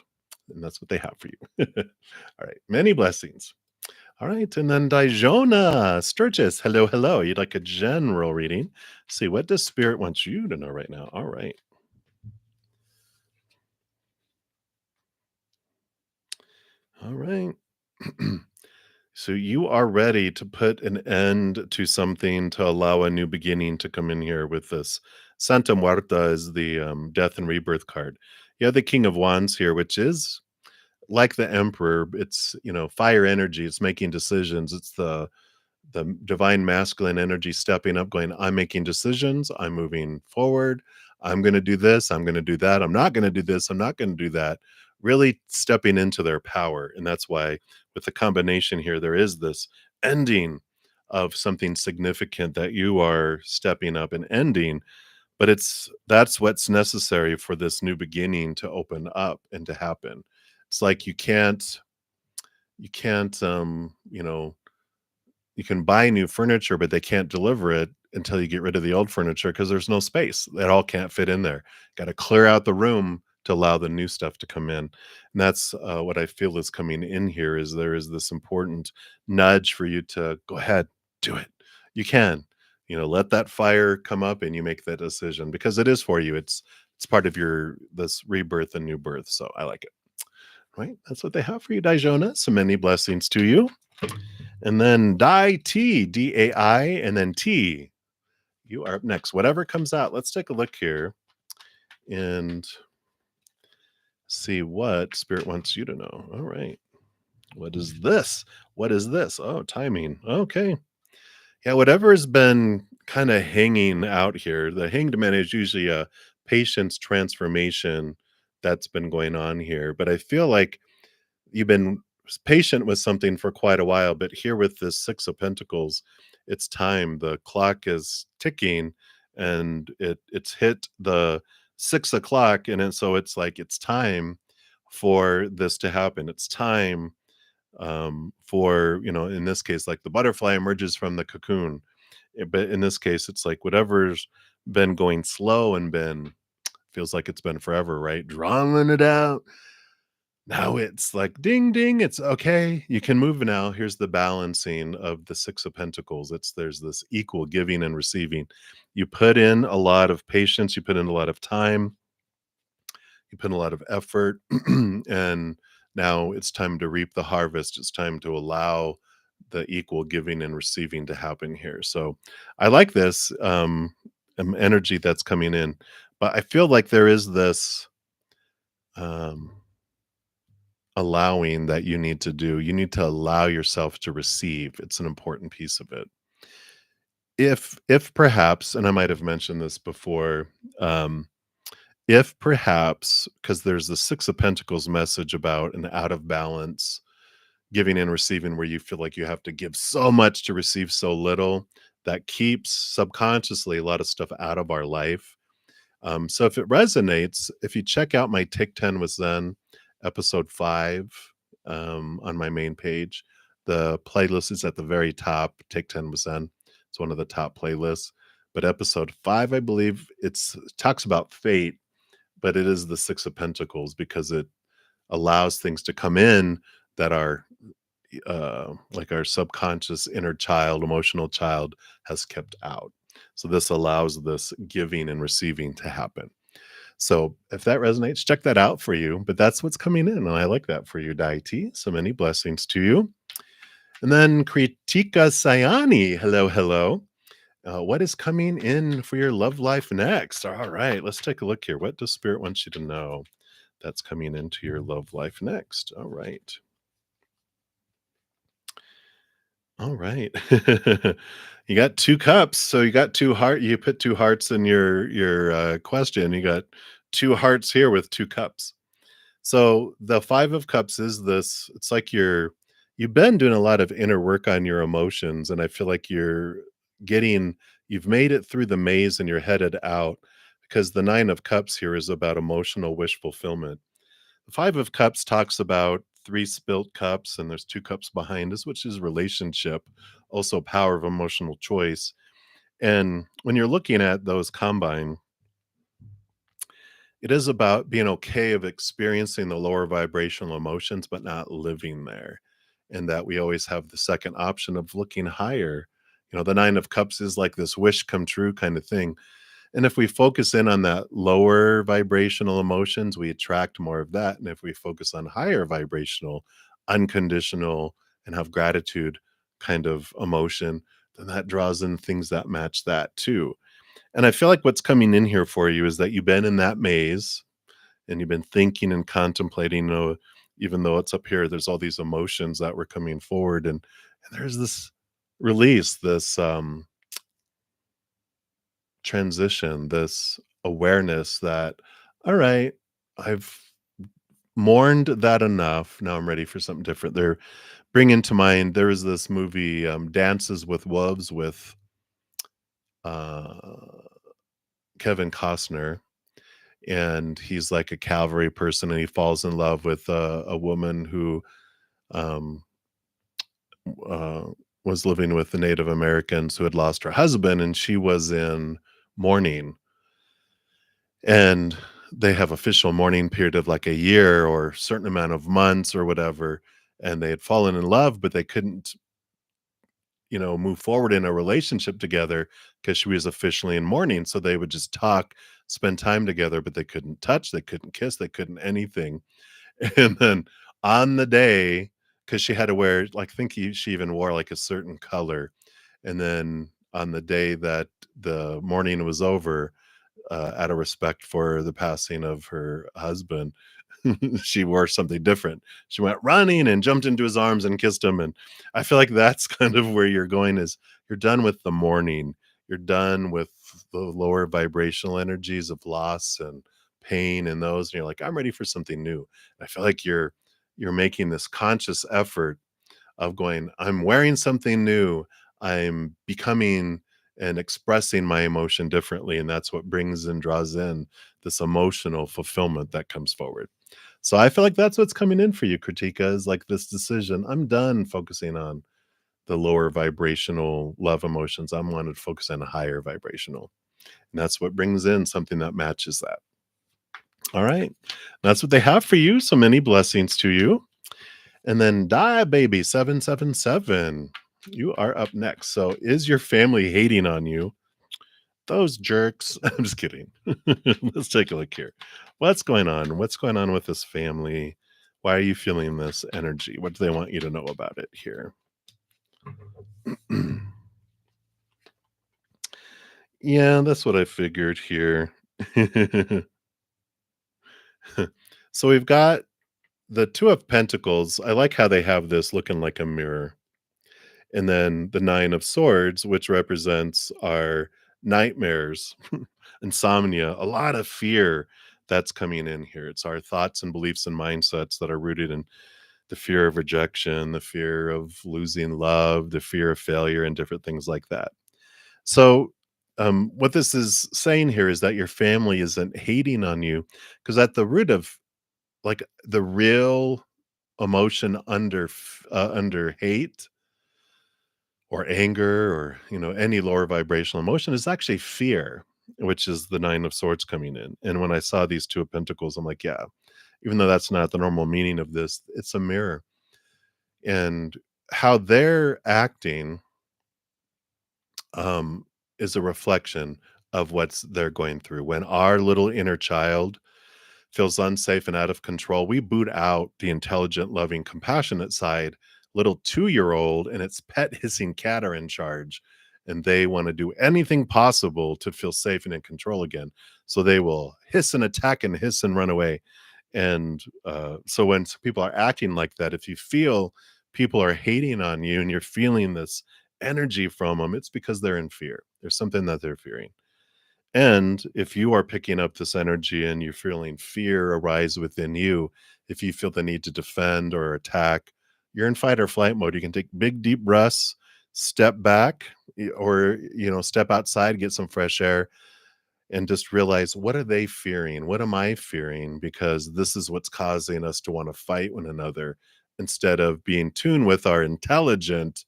And that's what they have for you. All right. Many blessings. All right, and then Dijona Sturgis, hello, hello. You'd like a general reading. See, what does Spirit want you to know right now? All right. All right. So you are ready to put an end to something to allow a new beginning to come in here with this. Santa Muerta is the death and rebirth card. You have the King of Wands here, which is like the Emperor. It's, fire energy. It's making decisions. It's the divine masculine energy stepping up, going, I'm making decisions, I'm moving forward, I'm going to do this, I'm going to do that, I'm not going to do this, I'm not going to do that. Really stepping into their power. And that's why, with the combination here, there is this ending of something significant that you are stepping up and ending. But that's what's necessary for this new beginning to open up and to happen. It's like you can't you can buy new furniture, but they can't deliver it until you get rid of the old furniture, because there's no space. It all can't fit in there. Got to clear out the room to allow the new stuff to come in. And that's what I feel is coming in here. Is there is this important nudge for you to go ahead, do it. You can, let that fire come up and you make that decision, because it is for you. It's part of your this rebirth and new birth. So I like it. Right. That's what they have for you, Dijona. So many blessings to you. And then Dai, and then T. You are up next. Whatever comes out, let's take a look here and see what Spirit wants you to know. All right. What is this? What is this? Oh, timing. Okay. Yeah, whatever has been kind of hanging out here, the Hanged Man is usually a patience transformation that's been going on here. But I feel like you've been patient with something for quite a while, but here with this Six of Pentacles, it's time. The clock is ticking, and it's hit the 6 o'clock, and so it's like it's time for this to happen. It's time for, in this case, like the butterfly emerges from the cocoon. But in this case, it's like whatever's been going slow and been feels like it's been forever, right? Drawing it out. Now it's like ding ding, it's okay. You can move now. Here's the balancing of the Six of Pentacles. There's this equal giving and receiving. You put in a lot of patience, you put in a lot of time, you put in a lot of effort, and now it's time to reap the harvest. It's time to allow the equal giving and receiving to happen here. So I like this energy that's coming in, but I feel like there is this um allowing that you need to do. You need to allow yourself to receive. It's an important piece of it. If perhaps, and I might have mentioned this before, um, if perhaps, because there's the Six of Pentacles message about an out of balance giving and receiving where you feel like you have to give so much to receive so little, that keeps subconsciously a lot of stuff out of our life. So if it resonates, if you check out my Take 10 with Zen, episode 5, on my main page, the playlist is at the very top. Take 10 with Zen. It's one of the top playlists. But episode 5, I believe, it talks about fate, but it is the Six of Pentacles because it allows things to come in that are like our subconscious inner child, emotional child has kept out. So this allows this giving and receiving to happen. So if that resonates, check that out for you. But that's what's coming in. And I like that for you, Daiti. So many blessings to you. And then Kritika Sayani. Hello, hello. What is coming in for your love life next? All right, let's take a look here. What does Spirit want you to know that's coming into your love life next? All right. All right. You got 2 cups, so you got 2 you put 2 hearts in your question. You got 2 hearts here with 2 cups. So, the 5 of cups is this it's like you've been doing a lot of inner work on your emotions, and I feel like you've made it through the maze and you're headed out because the 9 of cups here is about emotional wish fulfillment. The 5 of Cups talks about 3 spilt cups, and there's 2 cups behind us, which is relationship, also power of emotional choice. And when you're looking at those combined, it is about being okay of experiencing the lower vibrational emotions, but not living there. And that we always have the second option of looking higher. You know, the 9 of Cups is like this wish come true kind of thing. And if we focus in on that lower vibrational emotions, we attract more of that. And if we focus on higher vibrational, unconditional, and have gratitude kind of emotion, then that draws in things that match that too. And I feel like what's coming in here for you is that you've been in that maze and you've been thinking and contemplating, even though it's up here, there's all these emotions that were coming forward. And there's this release, this transition, this awareness that, all right, I've mourned that enough. Now I'm ready for something different. They're bringing to mind there was this movie, Dances with Wolves with uh, Kevin Costner, and he's like a cavalry person, and he falls in love with a woman who um, uh, was living with the Native Americans who had lost her husband, and she was in mourning. And they have official mourning period of like a year or certain amount of months or whatever, and they had fallen in love, but they couldn't, move forward in a relationship together because she was officially in mourning. So they would just talk, spend time together, but they couldn't touch, they couldn't kiss, they couldn't anything. And then on the day, because she had to wear, like, I think she even wore like a certain color. And then on the day that the mourning was over, out of respect for the passing of her husband, she wore something different. She went running and jumped into his arms and kissed him. And I feel like that's kind of where you're going is you're done with the mourning. You're done with the lower vibrational energies of loss and pain and those. And you're like, I'm ready for something new. I feel like you're making this conscious effort of going, I'm wearing something new. I'm becoming and expressing my emotion differently. And that's what brings and draws in this emotional fulfillment that comes forward. So I feel like that's what's coming in for you, Kritika, is like this decision. I'm done focusing on the lower vibrational love emotions. I'm wanting to focus on higher vibrational. And that's what brings in something that matches that. All right. That's what they have for you. So many blessings to you. And then Die Baby 777. You are up next. So is your family hating on you? Those jerks. I'm just kidding. Let's take a look here. What's going on? What's going on with this family? Why are you feeling this energy? What do they want you to know about it here? Yeah, that's what I figured here. So we've got the Two of Pentacles. I like how they have this looking like a mirror. And then the Nine of Swords, which represents our nightmares, insomnia, a lot of fear that's coming in here. It's our thoughts and beliefs and mindsets that are rooted in the fear of rejection, the fear of losing love, the fear of failure, and different things like that. So, what this is saying here is that your family isn't hating on you, because at the root of like the real emotion under hate or anger or any lower vibrational emotion is actually fear, which is the nine of swords coming in. And when I saw these two of pentacles, I'm like, yeah, even though that's not the normal meaning of this, it's a mirror. And how they're acting um, is a reflection of what's they're going through. When our little inner child feels unsafe and out of control, we boot out the intelligent, loving, compassionate side. Little 2-year-old and its pet hissing cat are in charge, and they want to do anything possible to feel safe and in control again. So they will hiss and attack and hiss and run away. And so when people are acting like that, if you feel people are hating on you and you're feeling this energy from them, it's because they're in fear. There's something that they're fearing. And if you are picking up this energy and you're feeling fear arise within you, if you feel the need to defend or attack, you're in fight or flight mode. You can take big, deep breaths, step back, or step outside, get some fresh air, and just realize, what are they fearing? What am I fearing? Because this is what's causing us to want to fight one another instead of being tuned with our intelligent,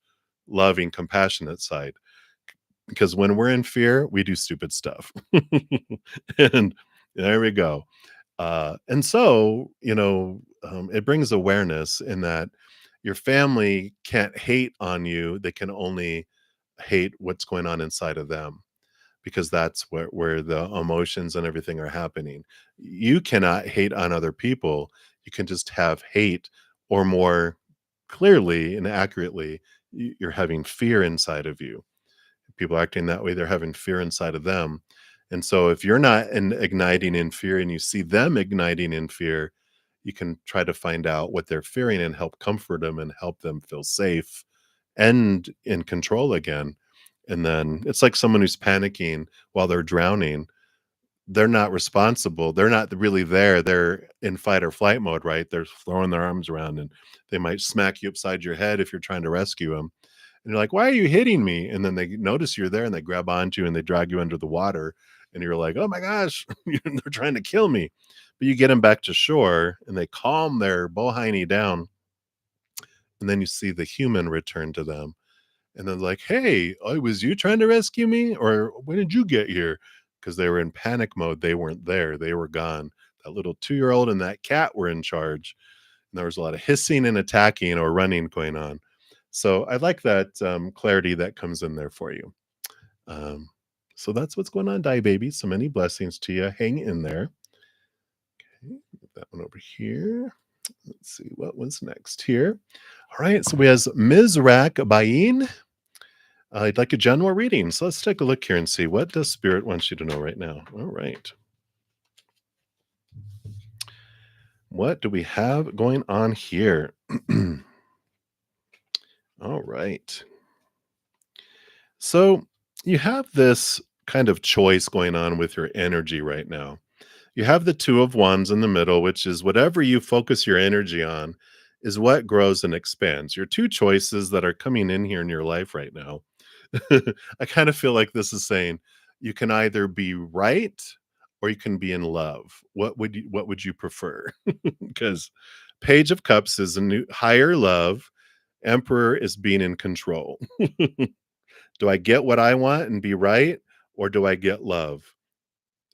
loving, compassionate side. Because when we're in fear, we do stupid stuff. And there we go. And so, it brings awareness in that your family can't hate on you. They can only hate what's going on inside of them, because that's where the emotions and everything are happening. You cannot hate on other people. You can just have hate, or more clearly and accurately, you're having fear inside of you. People acting that way, they're having fear inside of them. And so if you're not igniting in fear and you see them igniting in fear, you can try to find out what they're fearing and help comfort them and help them feel safe and in control again. And then it's like someone who's panicking while they're drowning. They're not responsible. They're not really there. They're in fight or flight mode, right? They're throwing their arms around, and they might smack you upside your head if you're trying to rescue them. And you're like, "Why are you hitting me?" And then they notice you're there and they grab onto you and they drag you under the water. And you're like, "Oh my gosh, they're trying to kill me." But you get them back to shore and they calm their bohiny down. And then you see the human return to them. And then like, "Hey, oh, was you trying to rescue me? Or when did you get here?" Because they were in panic mode. They weren't there. They were gone. That little 2-year-old and that cat were in charge. And there was a lot of hissing and attacking or running going on. So I like that clarity that comes in there for you. Um, so that's what's going on, Die Baby. So many blessings to you. Hang in there. Okay, move that one over here. Let's see what was next here. All right, so we have Ms. Rack Bayin. I'd like a general reading. So let's take a look here and see, what does Spirit wants you to know right now. All right. What do we have going on here? All right. So you have this kind of choice going on with your energy right now. You have the Two of Wands in the middle, which is whatever you focus your energy on is what grows and expands. Your two choices that are coming in here in your life right now. I kind of feel like this is saying you can either be right or you can be in love. What would you prefer? Because Page of Cups is a new higher love. Emperor is being in control. Do I get what I want and be right, or do I get love?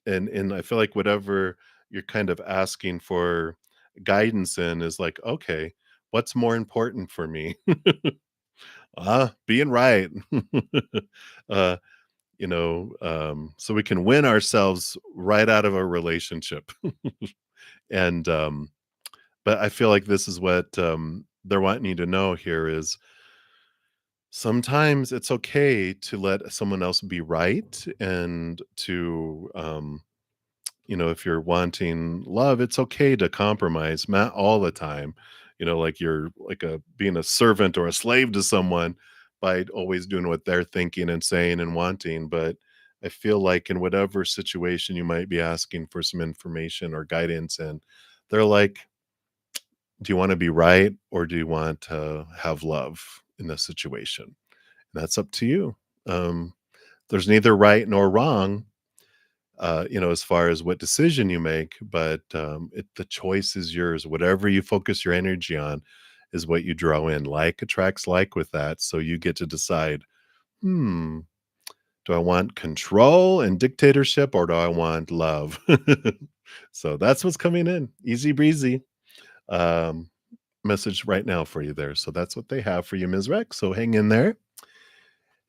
And I feel like whatever you're kind of asking for guidance in is like, okay, what's more important for me? Being right. uh, so we can win ourselves right out of a relationship. And but I feel like this is what they're wanting you to know here is sometimes it's okay to let someone else be right, and to if you're wanting love, it's okay to compromise, not all the time. Like you're like a being a servant or a slave to someone by always doing what they're thinking and saying and wanting. But I feel like in whatever situation you might be asking for some information or guidance and they're like, "Do you wanna be right or do you want to have love in this situation?" That's up to you. Um, there's neither right nor wrong, as far as what decision you make, but the choice is yours. Whatever you focus your energy on is what you draw in. Like attracts like with that. So you get to decide, hmm, do I want control and dictatorship or do I want love? So that's what's coming in. Easy breezy. Um, message right now for you there. So that's what they have for you, Ms. Rex. So hang in there.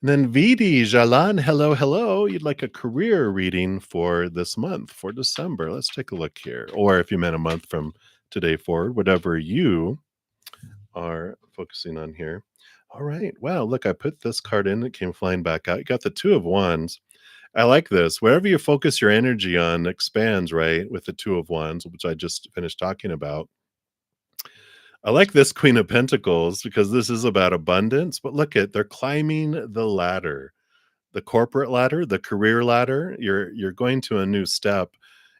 And then Vidi Jalan, hello, hello. You'd like a career reading for this month, for December. Let's take a look here. Or if you meant a month from today forward, whatever you are focusing on here. All right. Wow. Look, I put this card in. It came flying back out. You got the Two of Wands. I like this. Wherever you focus your energy on expands, right? With the Two of Wands, which I just finished talking about. I like this Queen of Pentacles because this is about abundance, but look at they're climbing the ladder, the corporate ladder, the career ladder. You're going to a new step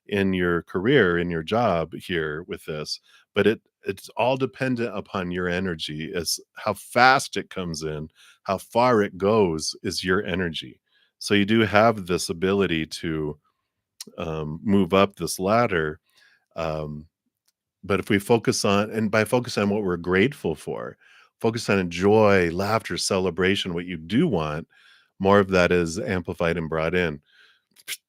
in your career, in your job here with this, but it's all dependent upon your energy as how fast it comes in, how far it goes is your energy. So you do have this ability to move up this ladder. Um, but if we focus on, and by focus on what we're grateful for, focus on joy, laughter, celebration, what you do want, more of that is amplified and brought in.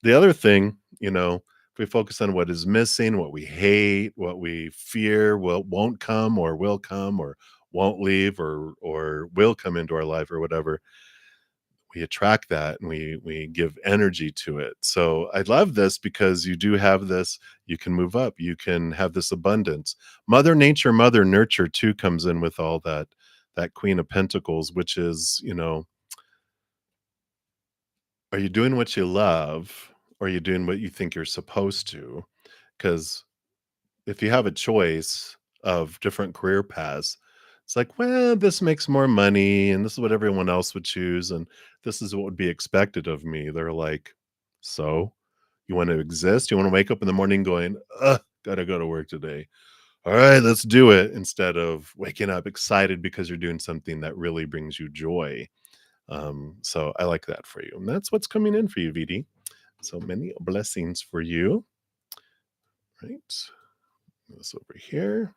The other thing, if we focus on what is missing, what we hate, what we fear won't come or will come or won't leave or will come into our life or whatever, we attract that and we give energy to it. So I love this because you do have this, you can move up, you can have this abundance. Mother nature, mother nurture too comes in with all that Queen of Pentacles, which is, are you doing what you love or are you doing what you think you're supposed to? Because if you have a choice of different career paths, it's like, well, this makes more money and this is what everyone else would choose. And this is what would be expected of me. They're like, so you want to exist? You want to wake up in the morning going, gotta go to work today. All right, let's do it. Instead of waking up excited because you're doing something that really brings you joy. So I like that for you. And that's what's coming in for you, VD. So many blessings for you. Right. This over here.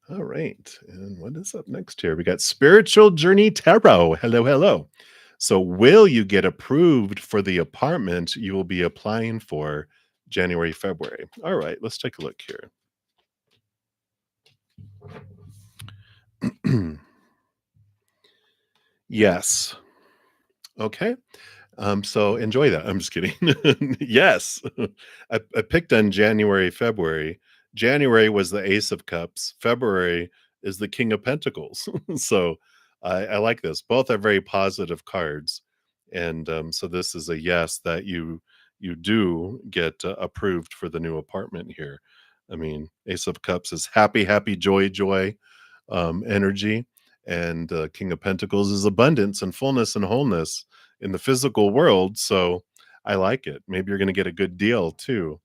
All right. And what is up next here? We got Spiritual Journey Tarot. Hello, hello. So, will you get approved for the apartment you will be applying for January, February? All right, let's take a look here. Yes. Okay. So enjoy that. I'm just kidding. Yes. I picked on January, February. January was the Ace of Cups. February is the King of Pentacles. So I like this. Both are very positive cards. And so this is a yes that you do get approved for the new apartment here. I mean, Ace of Cups is happy, happy, joy, joy energy. And King of Pentacles is abundance and fullness and wholeness in the physical world. So I like it. Maybe you're going to get a good deal too,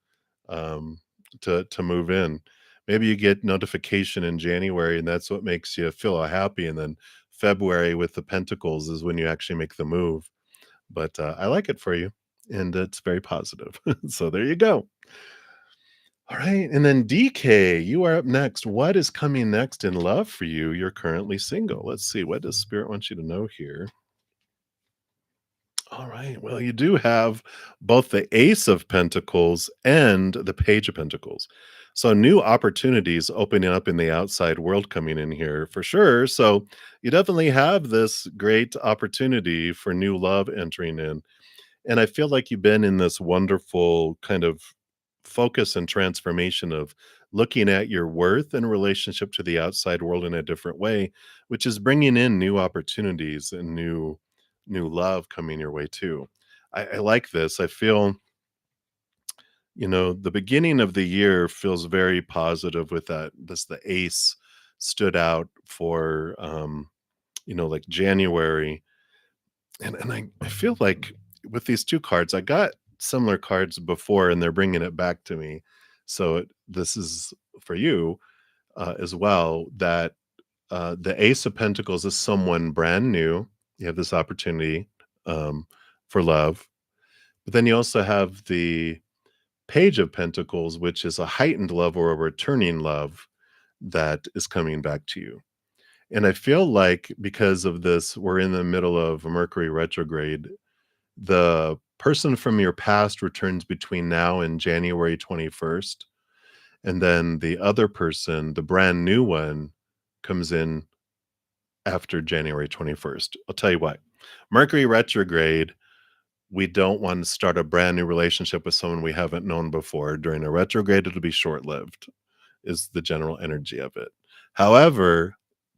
um, to move in. Maybe you get notification in January, and that's what makes you feel happy. And then February with the Pentacles is when you actually make the move. But I like it for you, and it's very positive. So there you go. All right, and then DK, you are up next. What is coming next in love for you? You're currently single. Let's see. What does Spirit want you to know here? All right. Well, you do have both the Ace of Pentacles and the Page of Pentacles. So, new opportunities opening up in the outside world coming in here for sure. So, you definitely have this great opportunity for new love entering in. And I feel like you've been in this wonderful kind of focus and transformation of looking at your worth in relationship to the outside world in a different way, which is bringing in new opportunities and new love coming your way too. I like this. I feel, the beginning of the year feels very positive with that. This the ace stood out for like January. And I feel like with these 2 cards, I got similar cards before, and they're bringing it back to me. So this is for you as well. That the Ace of Pentacles is someone brand new. You have this opportunity for love, but then you also have the Page of Pentacles, which is a heightened love or a returning love that is coming back to you. And I feel like because of this, we're in the middle of a Mercury retrograde. The person from your past returns between now and January 21st. And then the other person, the brand new one, comes in after January 21st. I'll tell you what, Mercury retrograde, we don't want to start a brand new relationship with someone we haven't known before. During a retrograde, it'll be short lived, is the general energy of it. However,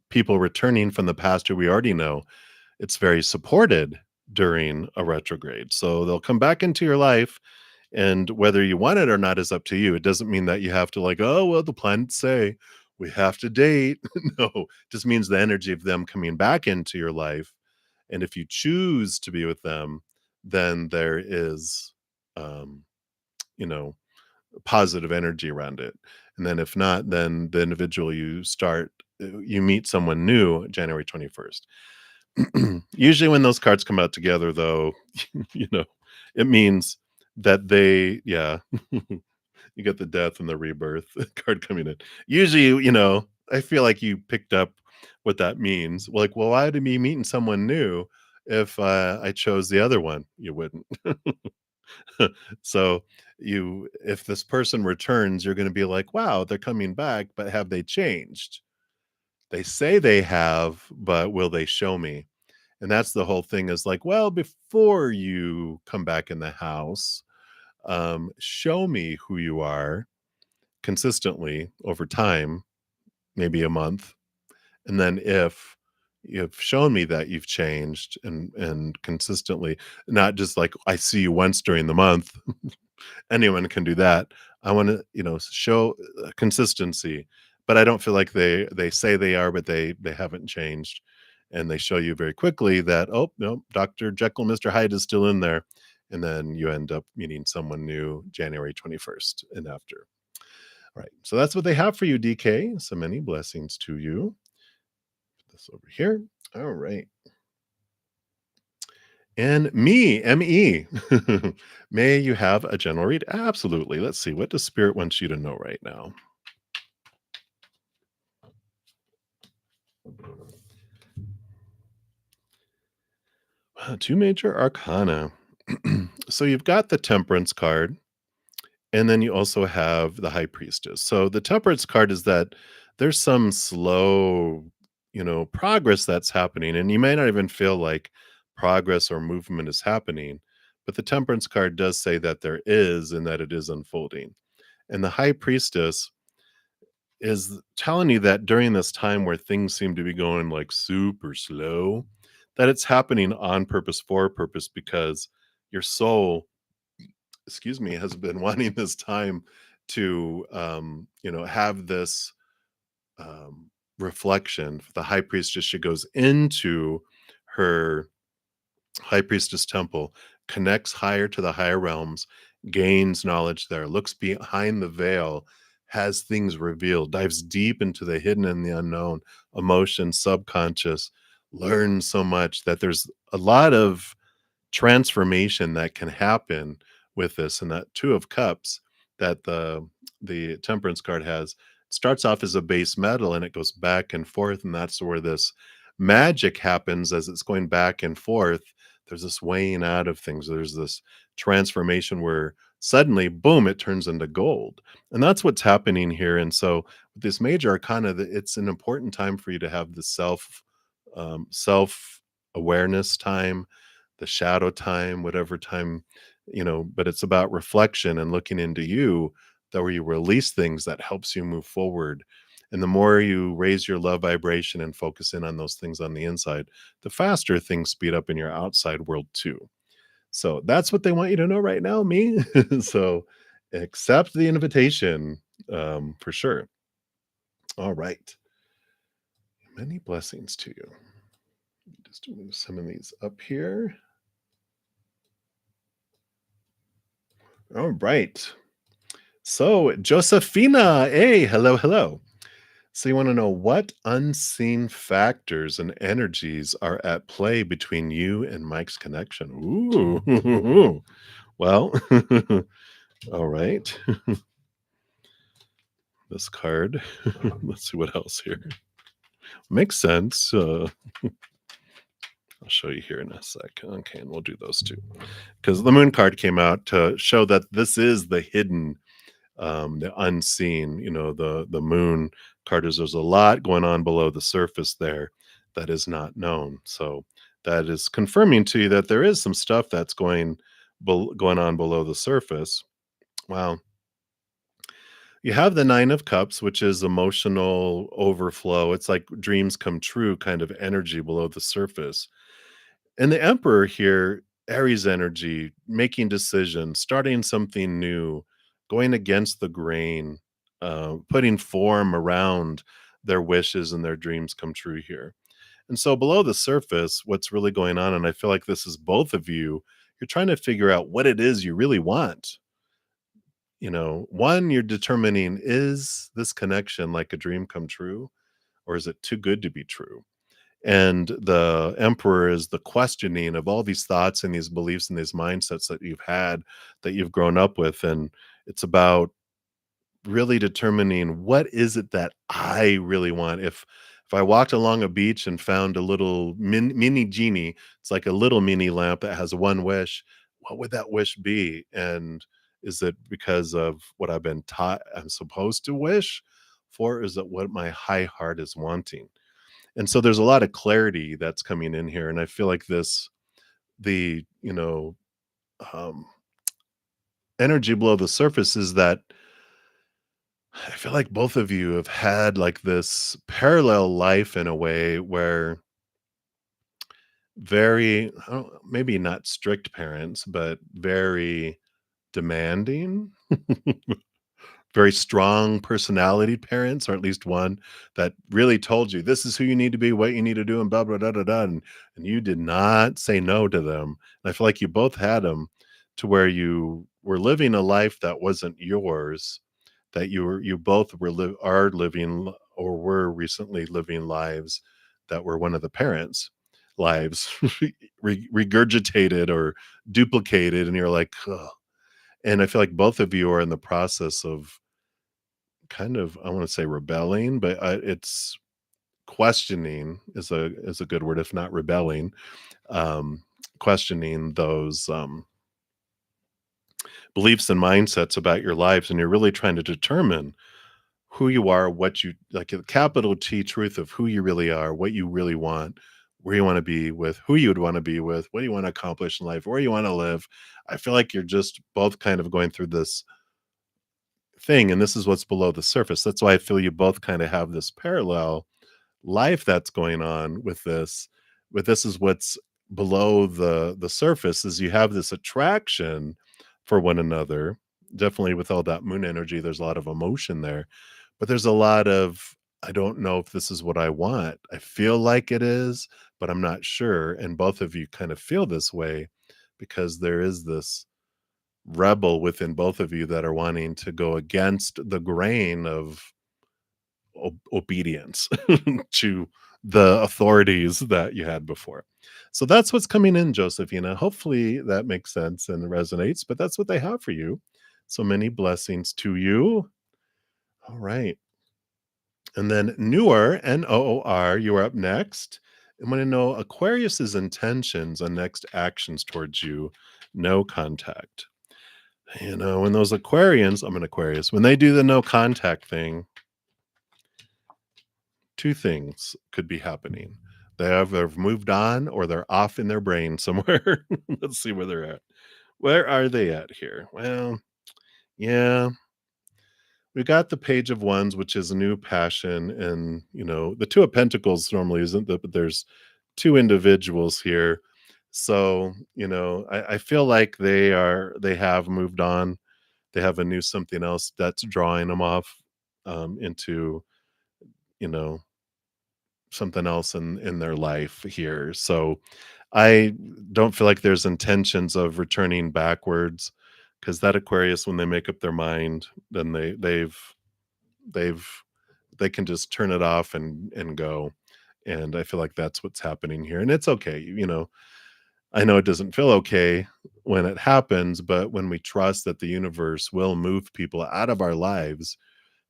people returning from the past who we already know, it's very supported during a retrograde. So they'll come back into your life, and whether you want it or not is up to you. It doesn't mean that you have to like, oh, well, the planets say we have to date. No, it just means the energy of them coming back into your life. And if you choose to be with them, then there is, um, you know, positive energy around it. And then if not, then the individual you meet someone new January 21st. Usually when those cards come out together though, you know, it means that yeah, you get the death and the rebirth card coming in. Usually, I feel like you picked up what that means. Like, well, why would I be meeting someone new if I chose the other one? You wouldn't. So if this person returns, you're going to be like, wow, they're coming back, but have they changed? They say they have, but will they show me? And that's the whole thing is like, well, before you come back in the house, show me who you are consistently over time, maybe a month. And then if you've shown me that you've changed and consistently, not just like I see you once during the month, anyone can do that. I want to, show consistency, but I don't feel like they say they are, but they haven't changed, and they show you very quickly that oh no, Dr. Jekyll, Mr. Hyde is still in there, and then you end up meeting someone new January 21st and after. All right, so that's what they have for you, DK. So many blessings to you. Put this over here. All right. And ME, may you have a general read? Absolutely. Let's see. What does Spirit want you to know right now? Two major arcana. So you've got the Temperance card, and then you also have the High Priestess. So the Temperance card is that there's some slow, progress that's happening, and you may not even feel like progress or movement is happening. But the Temperance card does say that there is, and that it is unfolding. And the High Priestess is telling you that during this time where things seem to be going like super slow, that it's happening on purpose for a purpose because your soul, excuse me, has been wanting this time to, have this reflection. The high priestess, she goes into her high priestess temple, connects higher to the higher realms, gains knowledge there, looks behind the veil, has things revealed, dives deep into the hidden and the unknown, emotion, subconscious, learns so much that there's a lot of transformation that can happen with this. And that Two of Cups that the Temperance card has starts off as a base metal and it goes back and forth, and that's where this magic happens as it's going back and forth. There's this weighing out of things. There's this transformation where suddenly, boom, it turns into gold. And that's what's happening here. And so with this major arcana, it's an important time for you to have the self awareness time, the shadow time, whatever time, but it's about reflection and looking into you, that where you release things that helps you move forward. And the more you raise your love vibration and focus in on those things on the inside, the faster things speed up in your outside world too. So that's what they want you to know right now, me. So accept the invitation, for sure. All right. Many blessings to you. Just move some of these up here. All right. So, Josephina, hey, hello, hello. So, you want to know what unseen factors and energies are at play between you and Mike's connection? Ooh, well, all right. This card. Let's see what else here. Makes sense. I'll show you here in a sec. Okay, and we'll do those two because the moon card came out to show that this is the hidden, the unseen. The moon card is there's a lot going on below the surface there that is not known. So that is confirming to you that there is some stuff that's going on below the surface. Wow. You have the 9 of cups, which is emotional overflow. It's like dreams come true kind of energy below the surface. And the emperor here, Aries energy, making decisions, starting something new, going against the grain, putting form around their wishes and their dreams come true here. And so below the surface, what's really going on, and I feel like this is both of you, you're trying to figure out what it is you really want. One, you're determining, is this connection like a dream come true, or is it too good to be true? And the emperor is the questioning of all these thoughts and these beliefs and these mindsets that you've had, that you've grown up with. And it's about really determining, what is it that I really want. If I walked along a beach and found a little mini genie, it's like a little mini lamp that has one wish, what would that wish be? And is it because of what I've been taught I'm supposed to wish for? Is it what my high heart is wanting? And so there's a lot of clarity that's coming in here, and I feel like the um, energy below the surface is that I feel like both of you have had like this parallel life in a way where very, maybe not strict parents, but very demanding, very strong personality parents, or at least one that really told you this is who you need to be, what you need to do, and blah blah blah blah, blah, and you did not say no to them. And I feel like you both had them to where you were living a life that wasn't yours, that you both are living or were recently living lives that were one of the parents' lives regurgitated or duplicated, and you're like, ugh. And I feel like both of you are in the process of kind of, I want to say rebelling, but it's questioning is a good word, if not rebelling. Um, Questioning those beliefs and mindsets about your lives, and you're really trying to determine who you are, what you like, a capital T truth of who you really are, what you really want, where you want to be with, who you would want to be with, what you want to accomplish in life, where you want to live. I feel like you're just both kind of going through this thing, and this is what's below the surface. That's why I feel you both kind of have this parallel life that's going on with this. But this is what's below the surface, is you have this attraction for one another. Definitely with all that moon energy, there's a lot of emotion there, but there's a lot of, I don't know if this is what I want. I feel like it is, but I'm not sure. And both of you kind of feel this way because there is this rebel within both of you that are wanting to go against the grain of obedience to the authorities that you had before. So that's what's coming in, Josephina. Hopefully that makes sense and resonates, but that's what they have for you. So many blessings to you. All right. And then Noor, Noor, you are up next. I want to know Aquarius's intentions on next actions towards you. No contact. When those Aquarians, I'm an Aquarius, when they do the no contact thing, two things could be happening. They either have moved on or they're off in their brain somewhere. Let's see where they're at. Where are they at here? Well, yeah, we got the Page of Wands, which is a new passion. And, the Two of Pentacles normally isn't, but there's two individuals here. So, I feel like they have moved on. They have a new something else that's drawing them off into, you know, something else in their life here. So I don't feel like there's intentions of returning backwards because that Aquarius, when they make up their mind, then they've they can just turn it off and go. And I feel like that's what's happening here. And it's okay. I know it doesn't feel okay when it happens, but when we trust that the universe will move people out of our lives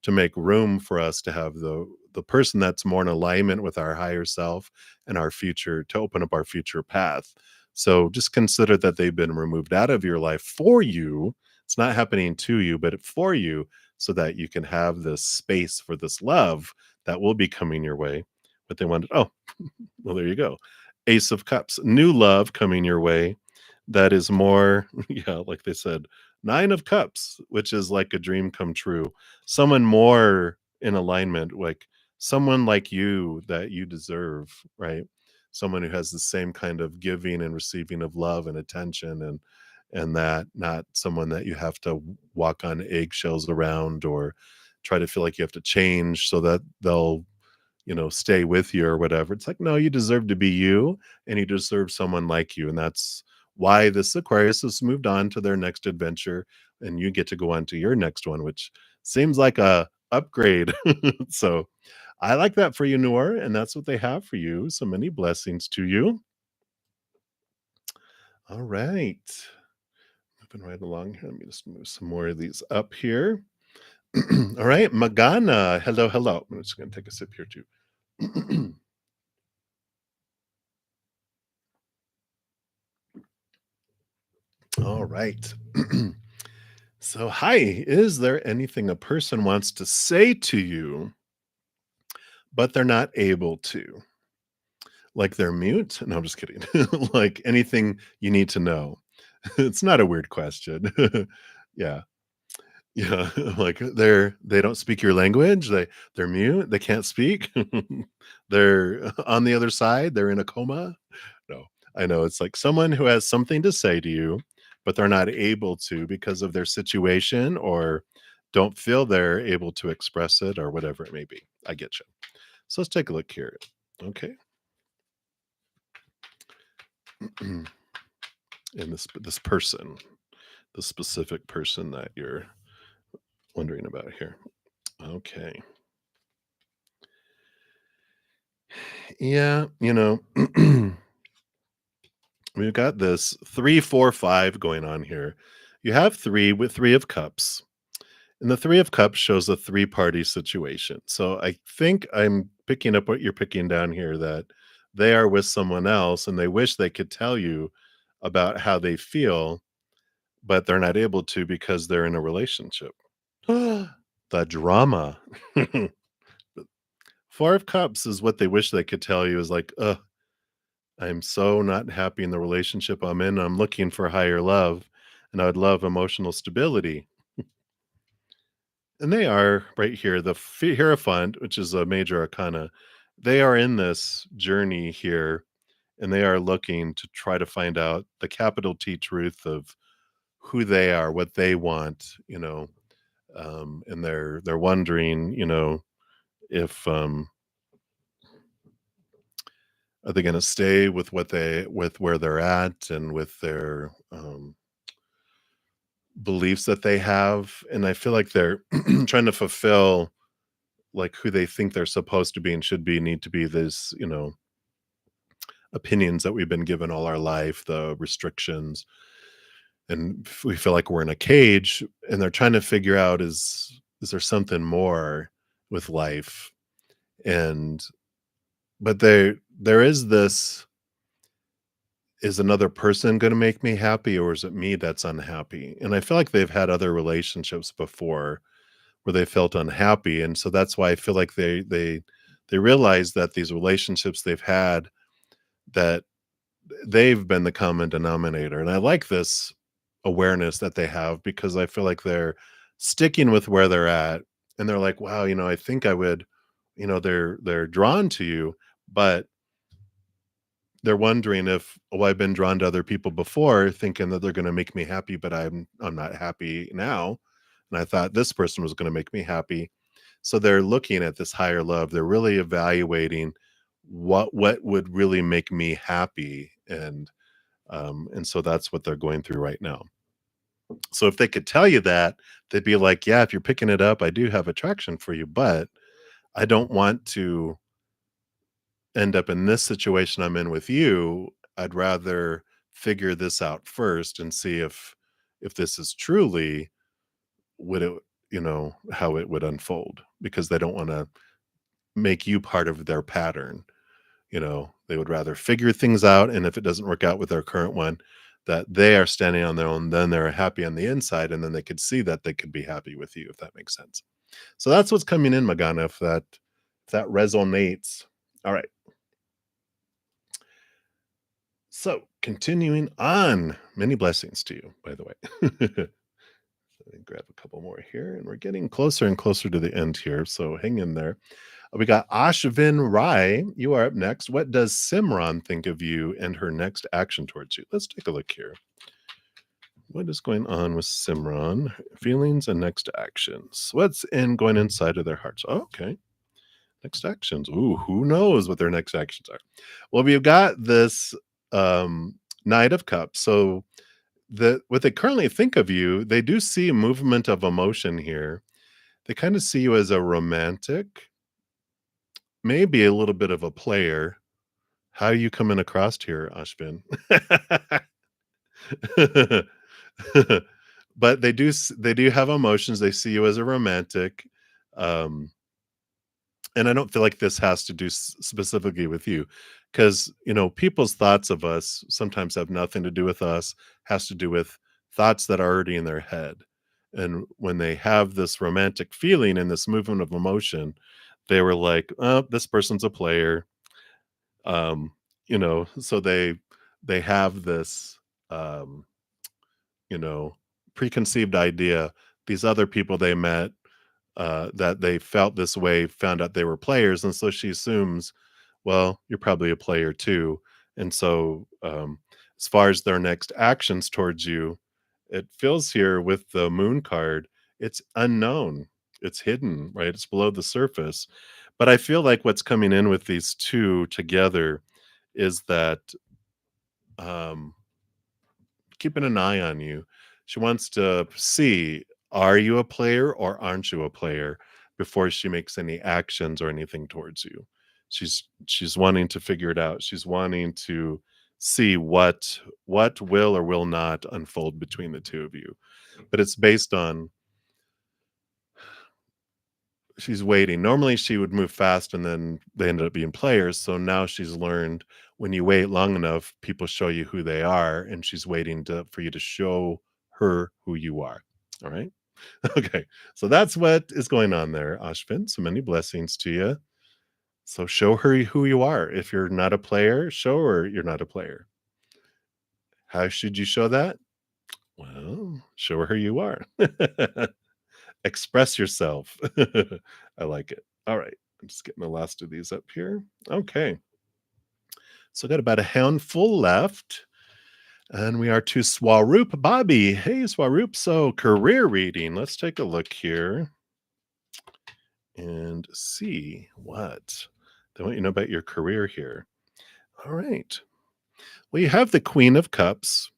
to make room for us to have the person that's more in alignment with our higher self and our future, to open up our future path. So just consider that they've been removed out of your life for you. It's not happening to you, but for you, so that you can have this space for this love that will be coming your way. But they wanted, oh, well, there you go. Ace of Cups, new love coming your way that is more, yeah, like they said, Nine of Cups, which is like a dream come true. Someone more in alignment, like someone like you that you deserve, right? Someone who has the same kind of giving and receiving of love and attention, and that, not someone that you have to walk on eggshells around or try to feel like you have to change so that they'll stay with you or whatever. It's like, no, you deserve to be you, and you deserve someone like you. And that's why this Aquarius has moved on to their next adventure, and you get to go on to your next one, which seems like a upgrade. So I like that for you, Noor, and that's what they have for you. So many blessings to you. All right. Moving right along here. Let me just move some more of these up here. All right, Magana. Hello, hello. I'm just going to take a sip here too. All right. So, hi, is there anything a person wants to say to you, but they're not able to? Like they're mute? No, I'm just kidding. Like anything you need to know. It's not a weird question. Yeah. Yeah. Like they don't speak your language. They're mute. They can't speak. They're on the other side. They're in a coma. No, I know it's like someone who has something to say to you, but they're not able to because of their situation, or don't feel they're able to express it, or whatever it may be. I get you. So let's take a look here. Okay. And this person, the specific person that you're wondering about here. Okay. Yeah, we've got this 3 4 5 going on here. You have three with Three of Cups. And the Three of Cups shows a three-party situation. So I think I'm picking up what you're picking down here, that they are with someone else and they wish they could tell you about how they feel, but they're not able to because they're in a relationship. The drama. Four of Cups is what they wish they could tell you, is like, I'm so not happy in the relationship I'm in. I'm looking for higher love, and I would love emotional stability. And they are right here, the Hierophant, which is a major arcana. They are in this journey here, and they are looking to try to find out the capital T truth of who they are, what they want, and they're wondering, if are they going to stay with with where they're at and with their beliefs that they have. And I feel like they're trying to fulfill like who they think they're supposed to be and should be, need to be, this, opinions that we've been given all our life, the restrictions, and we feel like we're in a cage, and they're trying to figure out, is there something more with life? And but there is this, is another person going to make me happy, or is it me that's unhappy? And I feel like they've had other relationships before where they felt unhappy, and so that's why I feel like they realize that these relationships they've had, that they've been the common denominator. And I like this awareness that they have, because I feel like they're sticking with where they're at, and they're like, wow, I think I would, they're drawn to you, but they're wondering if, oh, I've been drawn to other people before thinking that they're going to make me happy, but I'm not happy now, and I thought this person was going to make me happy. So they're looking at this higher love. They're really evaluating what would really make me happy, and so that's what they're going through right now. So if they could tell you that, they'd be like, "Yeah, if you're picking it up, I do have attraction for you, but I don't want to end up in this situation I'm in with you. I'd rather figure this out first and see if this is truly would it how it would unfold because they don't want to make you part of their pattern. They would rather figure things out, and if it doesn't work out with their current one, that they are standing on their own, then they're happy on the inside, and then they could see that they could be happy with you, if that makes sense. So that's what's coming in, Magana, if that resonates. All right. So continuing on, many blessings to you, by the way. Let me grab a couple more here, and we're getting closer and closer to the end here. So hang in there. We got Ashvin Rai. You are up next. What does Simran think of you and her next action towards you? Let's take a look here. What is going on with Simran? Feelings and next actions. What's in going inside of their hearts? Oh, okay. Next actions. Ooh, who knows what their next actions are? Well, we've got this Knight of Cups. So what they currently think of you, they do see a movement of emotion here. They kind of see you as a romantic, maybe a little bit of a player. How are you coming across here, Ashbin? But they do have emotions. They see you as a romantic. Um, and I don't feel like this has to do specifically with you because, people's thoughts of us sometimes have nothing to do with us, has to do with thoughts that are already in their head. And when they have this romantic feeling and this movement of emotion, they were like, oh, this person's a player. So they have this um, you know, preconceived idea. These other people they met that they felt this way, found out they were players, and so she assumes, well, you're probably a player too. And so, as far as their next actions towards you, it feels here with the moon card, it's unknown, it's hidden, right? It's below the surface. But I feel like what's coming in with these two together is that um, keeping an eye on you. She wants to see, are you a player or aren't you a player before she makes any actions or anything towards you. She's wanting to figure it out. She's wanting to see what will or will not unfold between the two of you. But it's based on she's waiting. Normally she would move fast and then they ended up being players. So now she's learned when you wait long enough, people show you who they are, and she's waiting for you to show her who you are. All right. Okay. So that's what is going on there, Ashvin. So many blessings to you. So show her who you are. If you're not a player, show her you're not a player. How should you show that? Well, show her who you are. Express yourself. I like it. All right. I'm just getting the last of these up here. Okay. So I got about a handful left. And we are to Swaroop Bobby. Hey, Swaroop. So career reading. Let's take a look here and see what they want you to know about your career here. All right. Well, you have the Queen of Cups,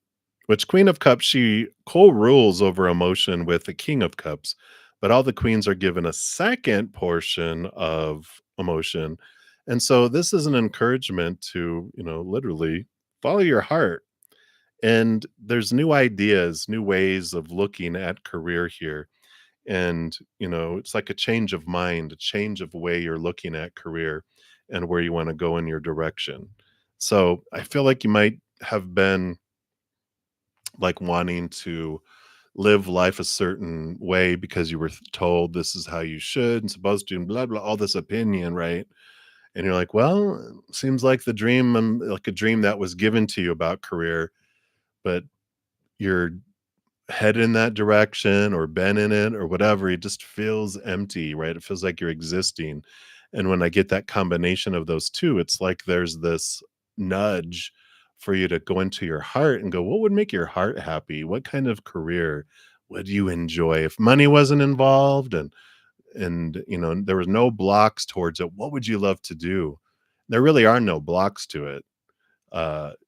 which Queen of Cups, she co-rules over emotion with the King of Cups, but all the queens are given a second portion of emotion. And so this is an encouragement to, literally follow your heart. And there's new ideas, new ways of looking at career here. And, it's like a change of mind, a change of way you're looking at career and where you want to go in your direction. So I feel like you might have been like wanting to live life a certain way because you were told this is how you should and supposed to and blah blah all this opinion, right? And you're like, well, seems like the dream, like a dream that was given to you about career, but you're headed in that direction or been in it or whatever. It just feels empty, right? It feels like you're existing. And when I get that combination of those two, it's like there's this nudge for you to go into your heart and go, what would make your heart happy? What kind of career would you enjoy if money wasn't involved and there was no blocks towards it? What would you love to do? There really are no blocks to it.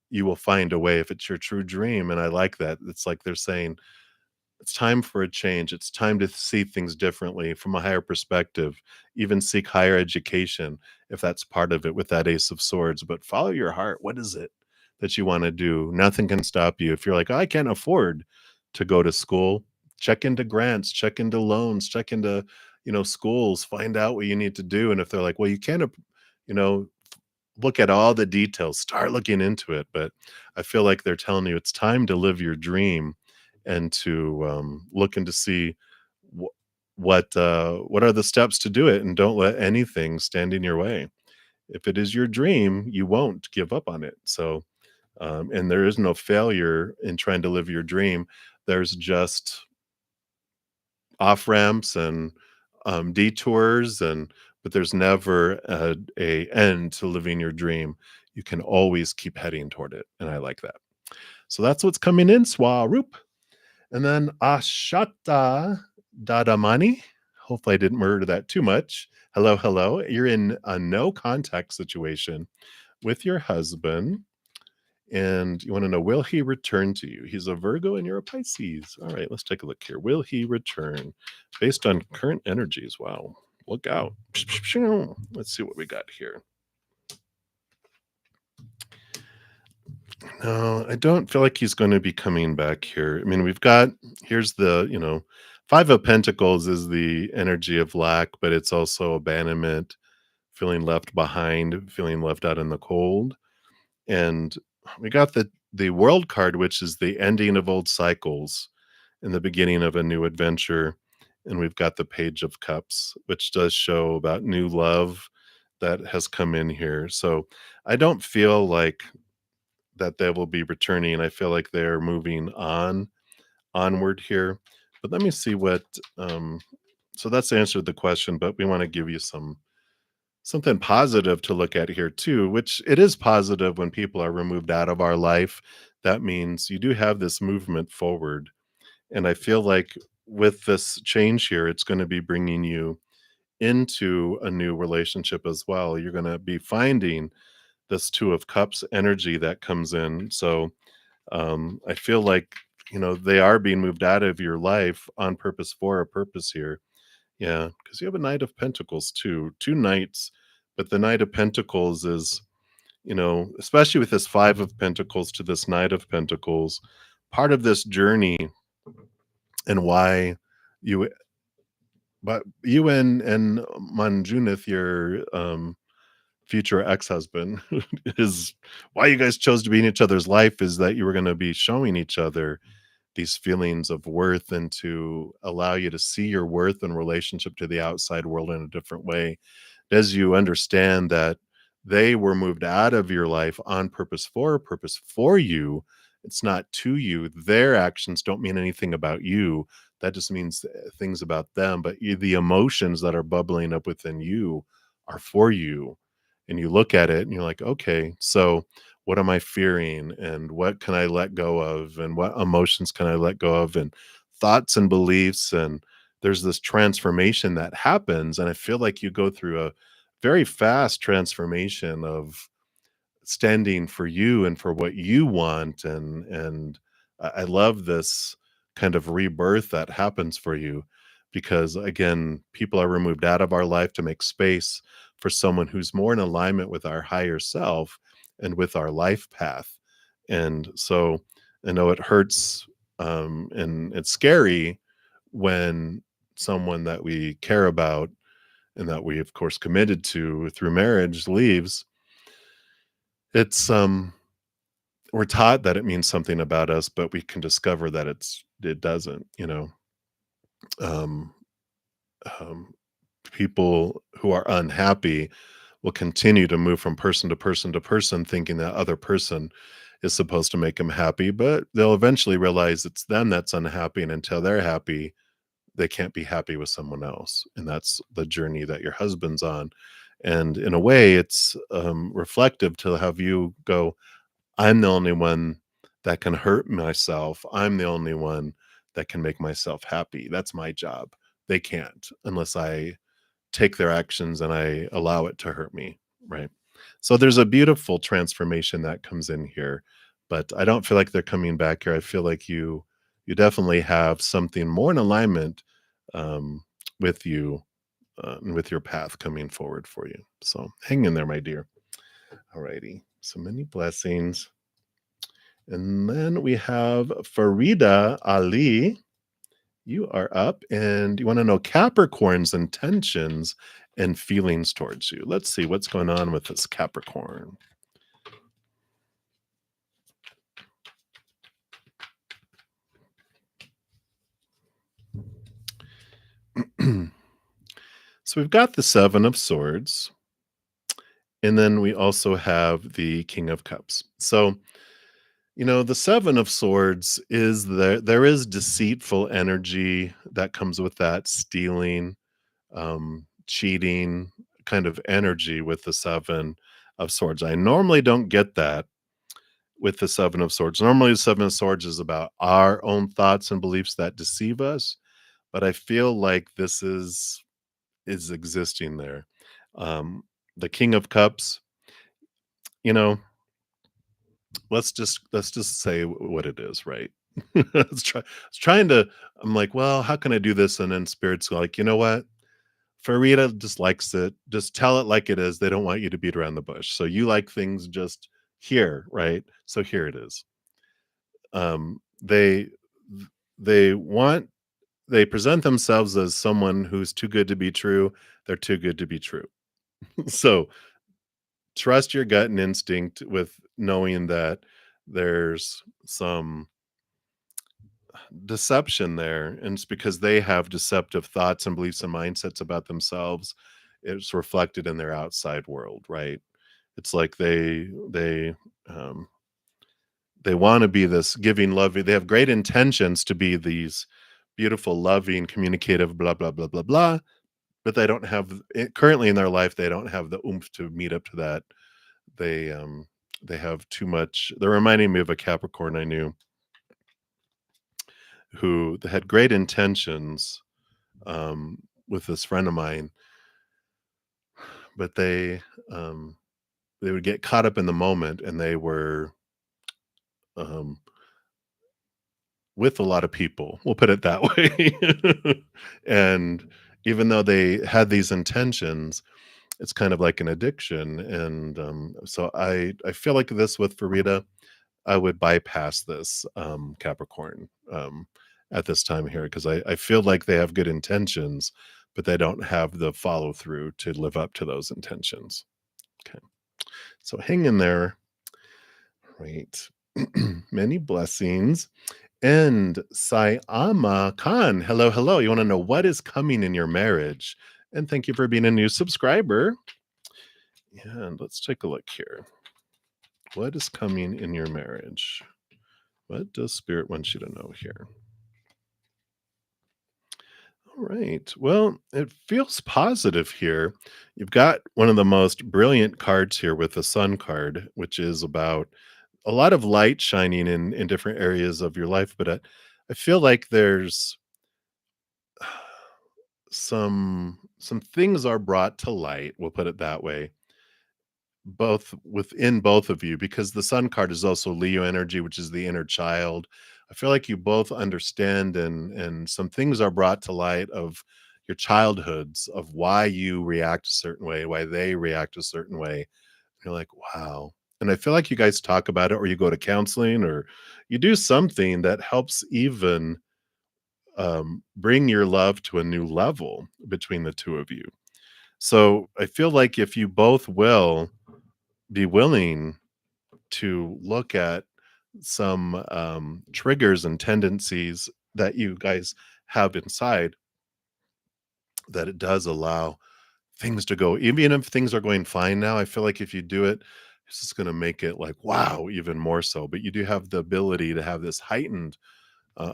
You will find a way if it's your true dream. And I like that. It's like they're saying, It's time for a change. It's time to see things differently from a higher perspective, even seek higher education if that's part of it with that Ace of Swords. But follow your heart. What is it that you want to do? Nothing can stop you. If you're like, I can't afford to go to school, check into grants, check into loans, check into, schools, find out what you need to do. And if they're like, well, you can't, you know, look at all the details, start looking into it. But I feel like they're telling you it's time to live your dream and to look and to see wh- what are the steps to do it, and don't let anything stand in your way. If it is your dream, you won't give up on it. So, and there is no failure in trying to live your dream. There's just off ramps and detours, and but there's never a end to living your dream. You can always keep heading toward it, and I like that. So that's what's coming in, Swaroop. And then Ashata Dadamani. Hopefully I didn't murder that too much. Hello, hello. You're in a no contact situation with your husband, and you want to know, will he return to you? He's a Virgo and you're a Pisces. All right, let's take a look here. Will he return based on current energies? Wow, look out. Let's see what we got here. No, I don't feel like he's going to be coming back here. I mean, here's the, Five of Pentacles is the energy of lack, but it's also abandonment, feeling left behind, feeling left out in the cold. And we got the World card, which is the ending of old cycles and the beginning of a new adventure. And we've got the Page of Cups, which does show about new love that has come in here. So I don't feel like that they will be returning. I feel like they're moving onward here. But let me see what so that's answered the question, but we want to give you something positive to look at here too, which it is positive when people are removed out of our life. That means you do have this movement forward. And I feel like with this change here, it's going to be bringing you into a new relationship as well. You're going to be finding this Two of Cups energy that comes in. So I feel like, they are being moved out of your life on purpose for a purpose here. Yeah, because you have a Knight of Pentacles too, two knights, but the Knight of Pentacles is, especially with this Five of Pentacles to this Knight of Pentacles, part of this journey and why you, but you and Manjunith, your future ex-husband, is why you guys chose to be in each other's life, is that you were going to be showing each other these feelings of worth and to allow you to see your worth in relationship to the outside world in a different way. As you understand that they were moved out of your life on purpose for a purpose for you, it's not to you. Their actions don't mean anything about you. That just means things about them. But the emotions that are bubbling up within you are for you. And you look at it and you're like, okay, so what am I fearing, and what can I let go of, and what emotions can I let go of, and thoughts and beliefs. And there's this transformation that happens. And I feel like you go through a very fast transformation of standing for you and for what you want. And I love this kind of rebirth that happens for you, because again, people are removed out of our life to make space for someone who's more in alignment with our higher self and with our life path. And so I know it hurts, and it's scary when someone that we care about and that we of course committed to through marriage leaves. It's we're taught that it means something about us, but we can discover that it doesn't, Um, um, people who are unhappy will continue to move from person to person to person, thinking that other person is supposed to make them happy, but they'll eventually realize it's them that's unhappy, and until they're happy, they can't be happy with someone else. And that's the journey that your husband's on. And in a way, it's reflective to have you go, I'm the only one that can hurt myself. I'm the only one that can make myself happy. That's my job. They can't unless I take their actions and I allow it to hurt me, right? So there's a beautiful transformation that comes in here, but I don't feel like they're coming back here. I feel like you definitely have something more in alignment um, with you and with your path coming forward for you. So hang in there, my dear. Alrighty. So many blessings. And then we have Farida Ali. You are up and you want to know Capricorn's intentions and feelings towards you. Let's see what's going on with this Capricorn. So we've got the Seven of Swords, and then we also have the King of Cups. So, the Seven of Swords is there is deceitful energy that comes with that, stealing, cheating kind of energy with the Seven of Swords. I normally don't get that with the Seven of Swords. Normally, the Seven of Swords is about our own thoughts and beliefs that deceive us, but I feel like this is existing there. Um, the King of Cups, you know, let's just say what it is, right? It's trying to. I'm like, well, how can I do this? And then Spirit's like, you know what? Farida just likes it. Just tell it like it is. They don't want you to beat around the bush. So you like things just here, right? So here it is. Um, they they want they present themselves as someone who's too good to be true. They're too good to be true. So trust your gut and instinct with knowing that there's some deception there, and it's because they have deceptive thoughts and beliefs and mindsets about themselves. It's reflected in their outside world, right? It's like um they want to be this giving, loving. They have great intentions to be these beautiful, loving, communicative, blah blah blah blah blah, but they don't have currently in their life. They don't have the oomph to meet up to that. They have too much. They're reminding me of a Capricorn I knew who had great intentions with this friend of mine, but they would get caught up in the moment, and they were um, with a lot of people. We'll put it that way. And even though they had these intentions, it's kind of like an addiction. And so I feel like this with Farida, I would bypass this Capricorn at this time here because I feel like they have good intentions, but they don't have the follow through to live up to those intentions. Okay. So hang in there. Right. Many blessings. And Sayama Khan, hello, hello. You want to know what is coming in your marriage? And thank you for being a new subscriber. And let's take a look here. What is coming in your marriage? What does Spirit want you to know here? All right. Well, it feels positive here. You've got one of the most brilliant cards here with the Sun card, which is about a lot of light shining in different areas of your life. But I feel like there's some things are brought to light. We'll put it that way, both within both of you, because the Sun card is also Leo energy, which is the inner child. I feel like you both understand, and some things are brought to light of your childhoods, of why you react a certain way, why they react a certain way. You're like, wow. And I feel like you guys talk about it, or you go to counseling, or you do something that helps even bring your love to a new level between the two of you. So I feel like if you both will be willing to look at some triggers and tendencies that you guys have inside, that it does allow things to go, even if things are going fine now. I feel like if you do it, it's just going to make it like, wow, even more so. But you do have the ability to have this heightened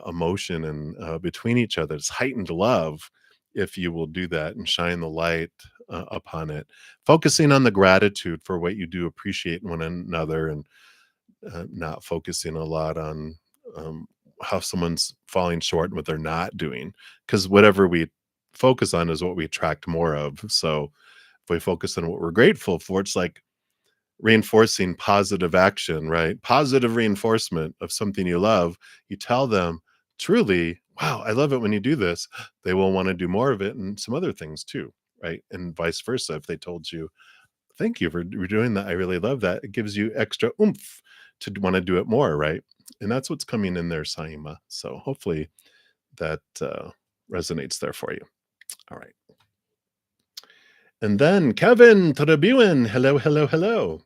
emotion and between each other, this heightened love, if you will do that and shine the light upon it, focusing on the gratitude for what you do appreciate in one another, and not focusing a lot on how someone's falling short and what they're not doing, because whatever we focus on is what we attract more of. So if we focus on what we're grateful for, it's like reinforcing positive action, right? Positive reinforcement of something you love. You tell them truly, wow, I love it when you do this, they will want to do more of it and some other things too, right? And vice versa. If they told you, thank you for doing that, I really love that, it gives you extra oomph to want to do it more, right? And that's what's coming in there, Saima. So hopefully that resonates there for you. All right. And then Kevin Trabuin, hello, hello, hello.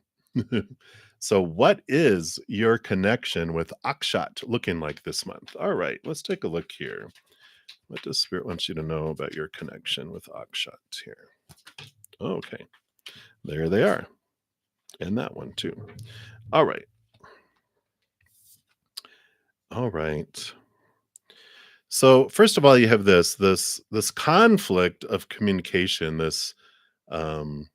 So, what is your connection with Akshat looking like this month? All right, let's take a look here. What does Spirit wants you to know about your connection with Akshat here? Okay, there they are. And that one too. All right. All right. So, first of all, you have this conflict of communication, this um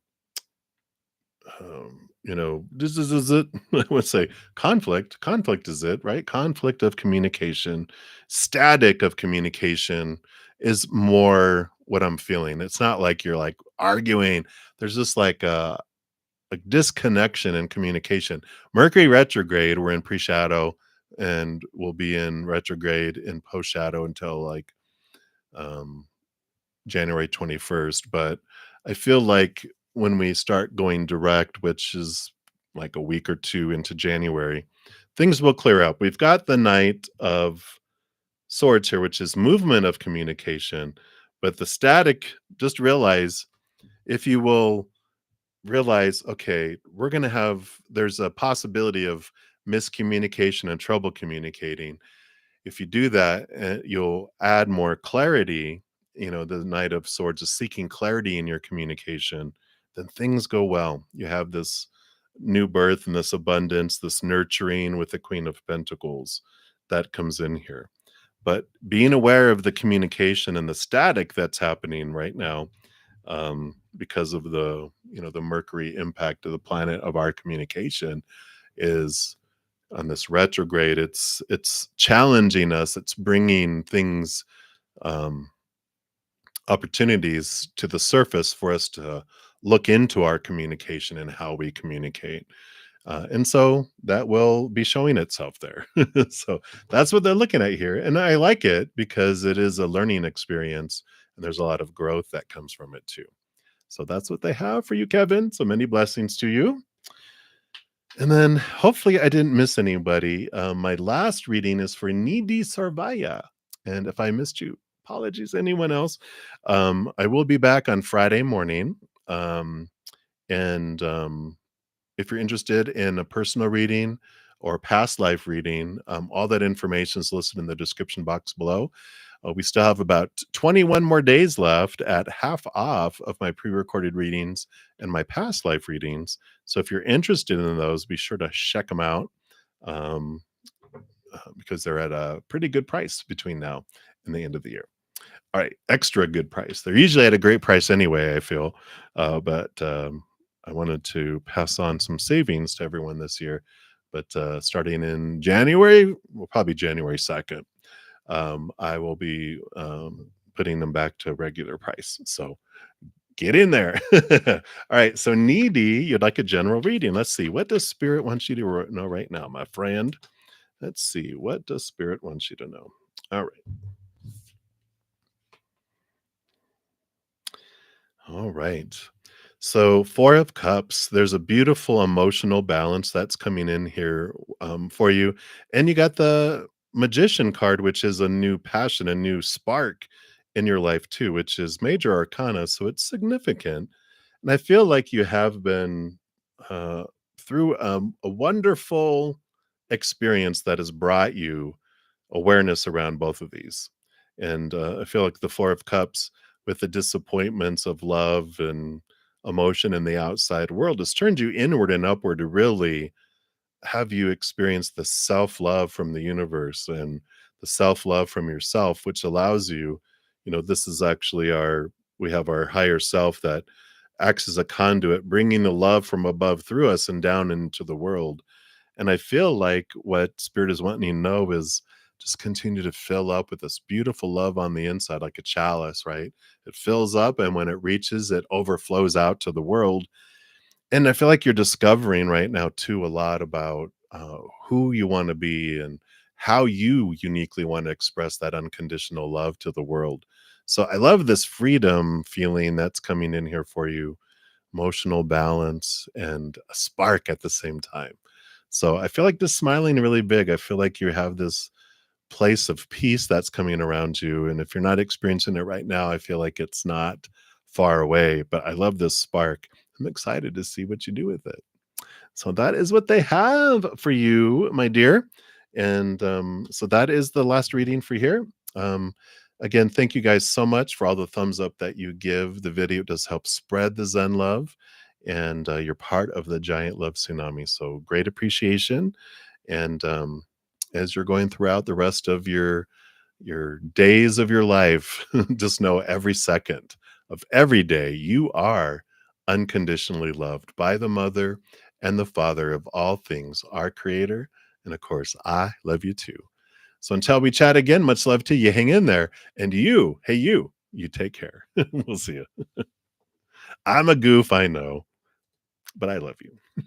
this is it. I would say conflict. Conflict is it, right? Conflict of communication, static of communication is more what I'm feeling. It's not like you're like arguing. There's just like a disconnection in communication. Mercury retrograde, we're in pre-shadow and we'll be in retrograde in post-shadow until like um January 21st, but I feel like when we start going direct, which is like a week or two into January, things will clear up. We've got the Knight of Swords here, which is movement of communication, but the static, just realize, if you will realize, okay, there's a possibility of miscommunication and trouble communicating. If you do that, you'll add more clarity. The Knight of Swords is seeking clarity in your communication, then things go well. You have this new birth and this abundance, this nurturing with the Queen of Pentacles that comes in here. But being aware of the communication and the static that's happening right now, because of the Mercury impact of the planet of our communication, is on this retrograde. It's challenging us. It's bringing things, um, opportunities to the surface for us to look into our communication and how we communicate. And so that will be showing itself there. So that's what they're looking at here. And I like it because it is a learning experience and there's a lot of growth that comes from it too. So that's what they have for you, Kevin. So many blessings to you. And then hopefully I didn't miss anybody. My last reading is for Needy Sarvaya. And if I missed you, apologies, anyone else. I will be back on Friday morning. And if you're interested in a personal reading or past life reading, all that information is listed in the description box below. We still have about 21 more days left at half off of my pre-recorded readings and my past life readings. So if you're interested in those, be sure to check them out, um, because they're at a pretty good price between now and the end of the year. All right, extra good price. They're usually at a great price anyway, I feel, but I wanted to pass on some savings to everyone this year. But starting in January, well, probably January 2nd, I will be putting them back to regular price. So get in there. All right. So Needy, you'd like a general reading. Let's see. What does Spirit want you to know right now, my friend? Let's see. What does Spirit want you to know? All right. All right. So, Four of Cups, there's a beautiful emotional balance that's coming in here, for you. And you got the Magician card, which is a new passion, a new spark in your life, too, which is major arcana. So, it's significant. And I feel like you have been uh, through a wonderful experience that has brought you awareness around both of these. And I feel like the Four of Cups, with the disappointments of love and emotion in the outside world, has turned you inward and upward to really have you experience the self-love from the universe and the self-love from yourself, which allows you, this is actually we have our higher self that acts as a conduit, bringing the love from above through us and down into the world. And I feel like what Spirit is wanting you to know is just continue to fill up with this beautiful love on the inside, like a chalice, right? It fills up, and when it reaches, it overflows out to the world. And I feel like you're discovering right now, too, a lot about who you want to be and how you uniquely want to express that unconditional love to the world. So I love this freedom feeling that's coming in here for you, emotional balance and a spark at the same time. So I feel like this smiling really big. I feel like you have this place of peace that's coming around you. And if you're not experiencing it right now, I feel like it's not far away. But I love this spark. I'm excited to see what you do with it. So that is what they have for you, my dear. And so that is the last reading for here. Um, Again, thank you guys so much for all the thumbs up that you give. The video does help spread the Zen love, and you're part of the giant love tsunami. So great appreciation. And as you're going throughout the rest of your days of your life, just know every second of every day you are unconditionally loved by the mother and the father of all things, our creator. And of course, I love you too. So until we chat again, much love to you. Hang in there. And you, hey, you take care. We'll see you. I'm a goof, I know, but I love you.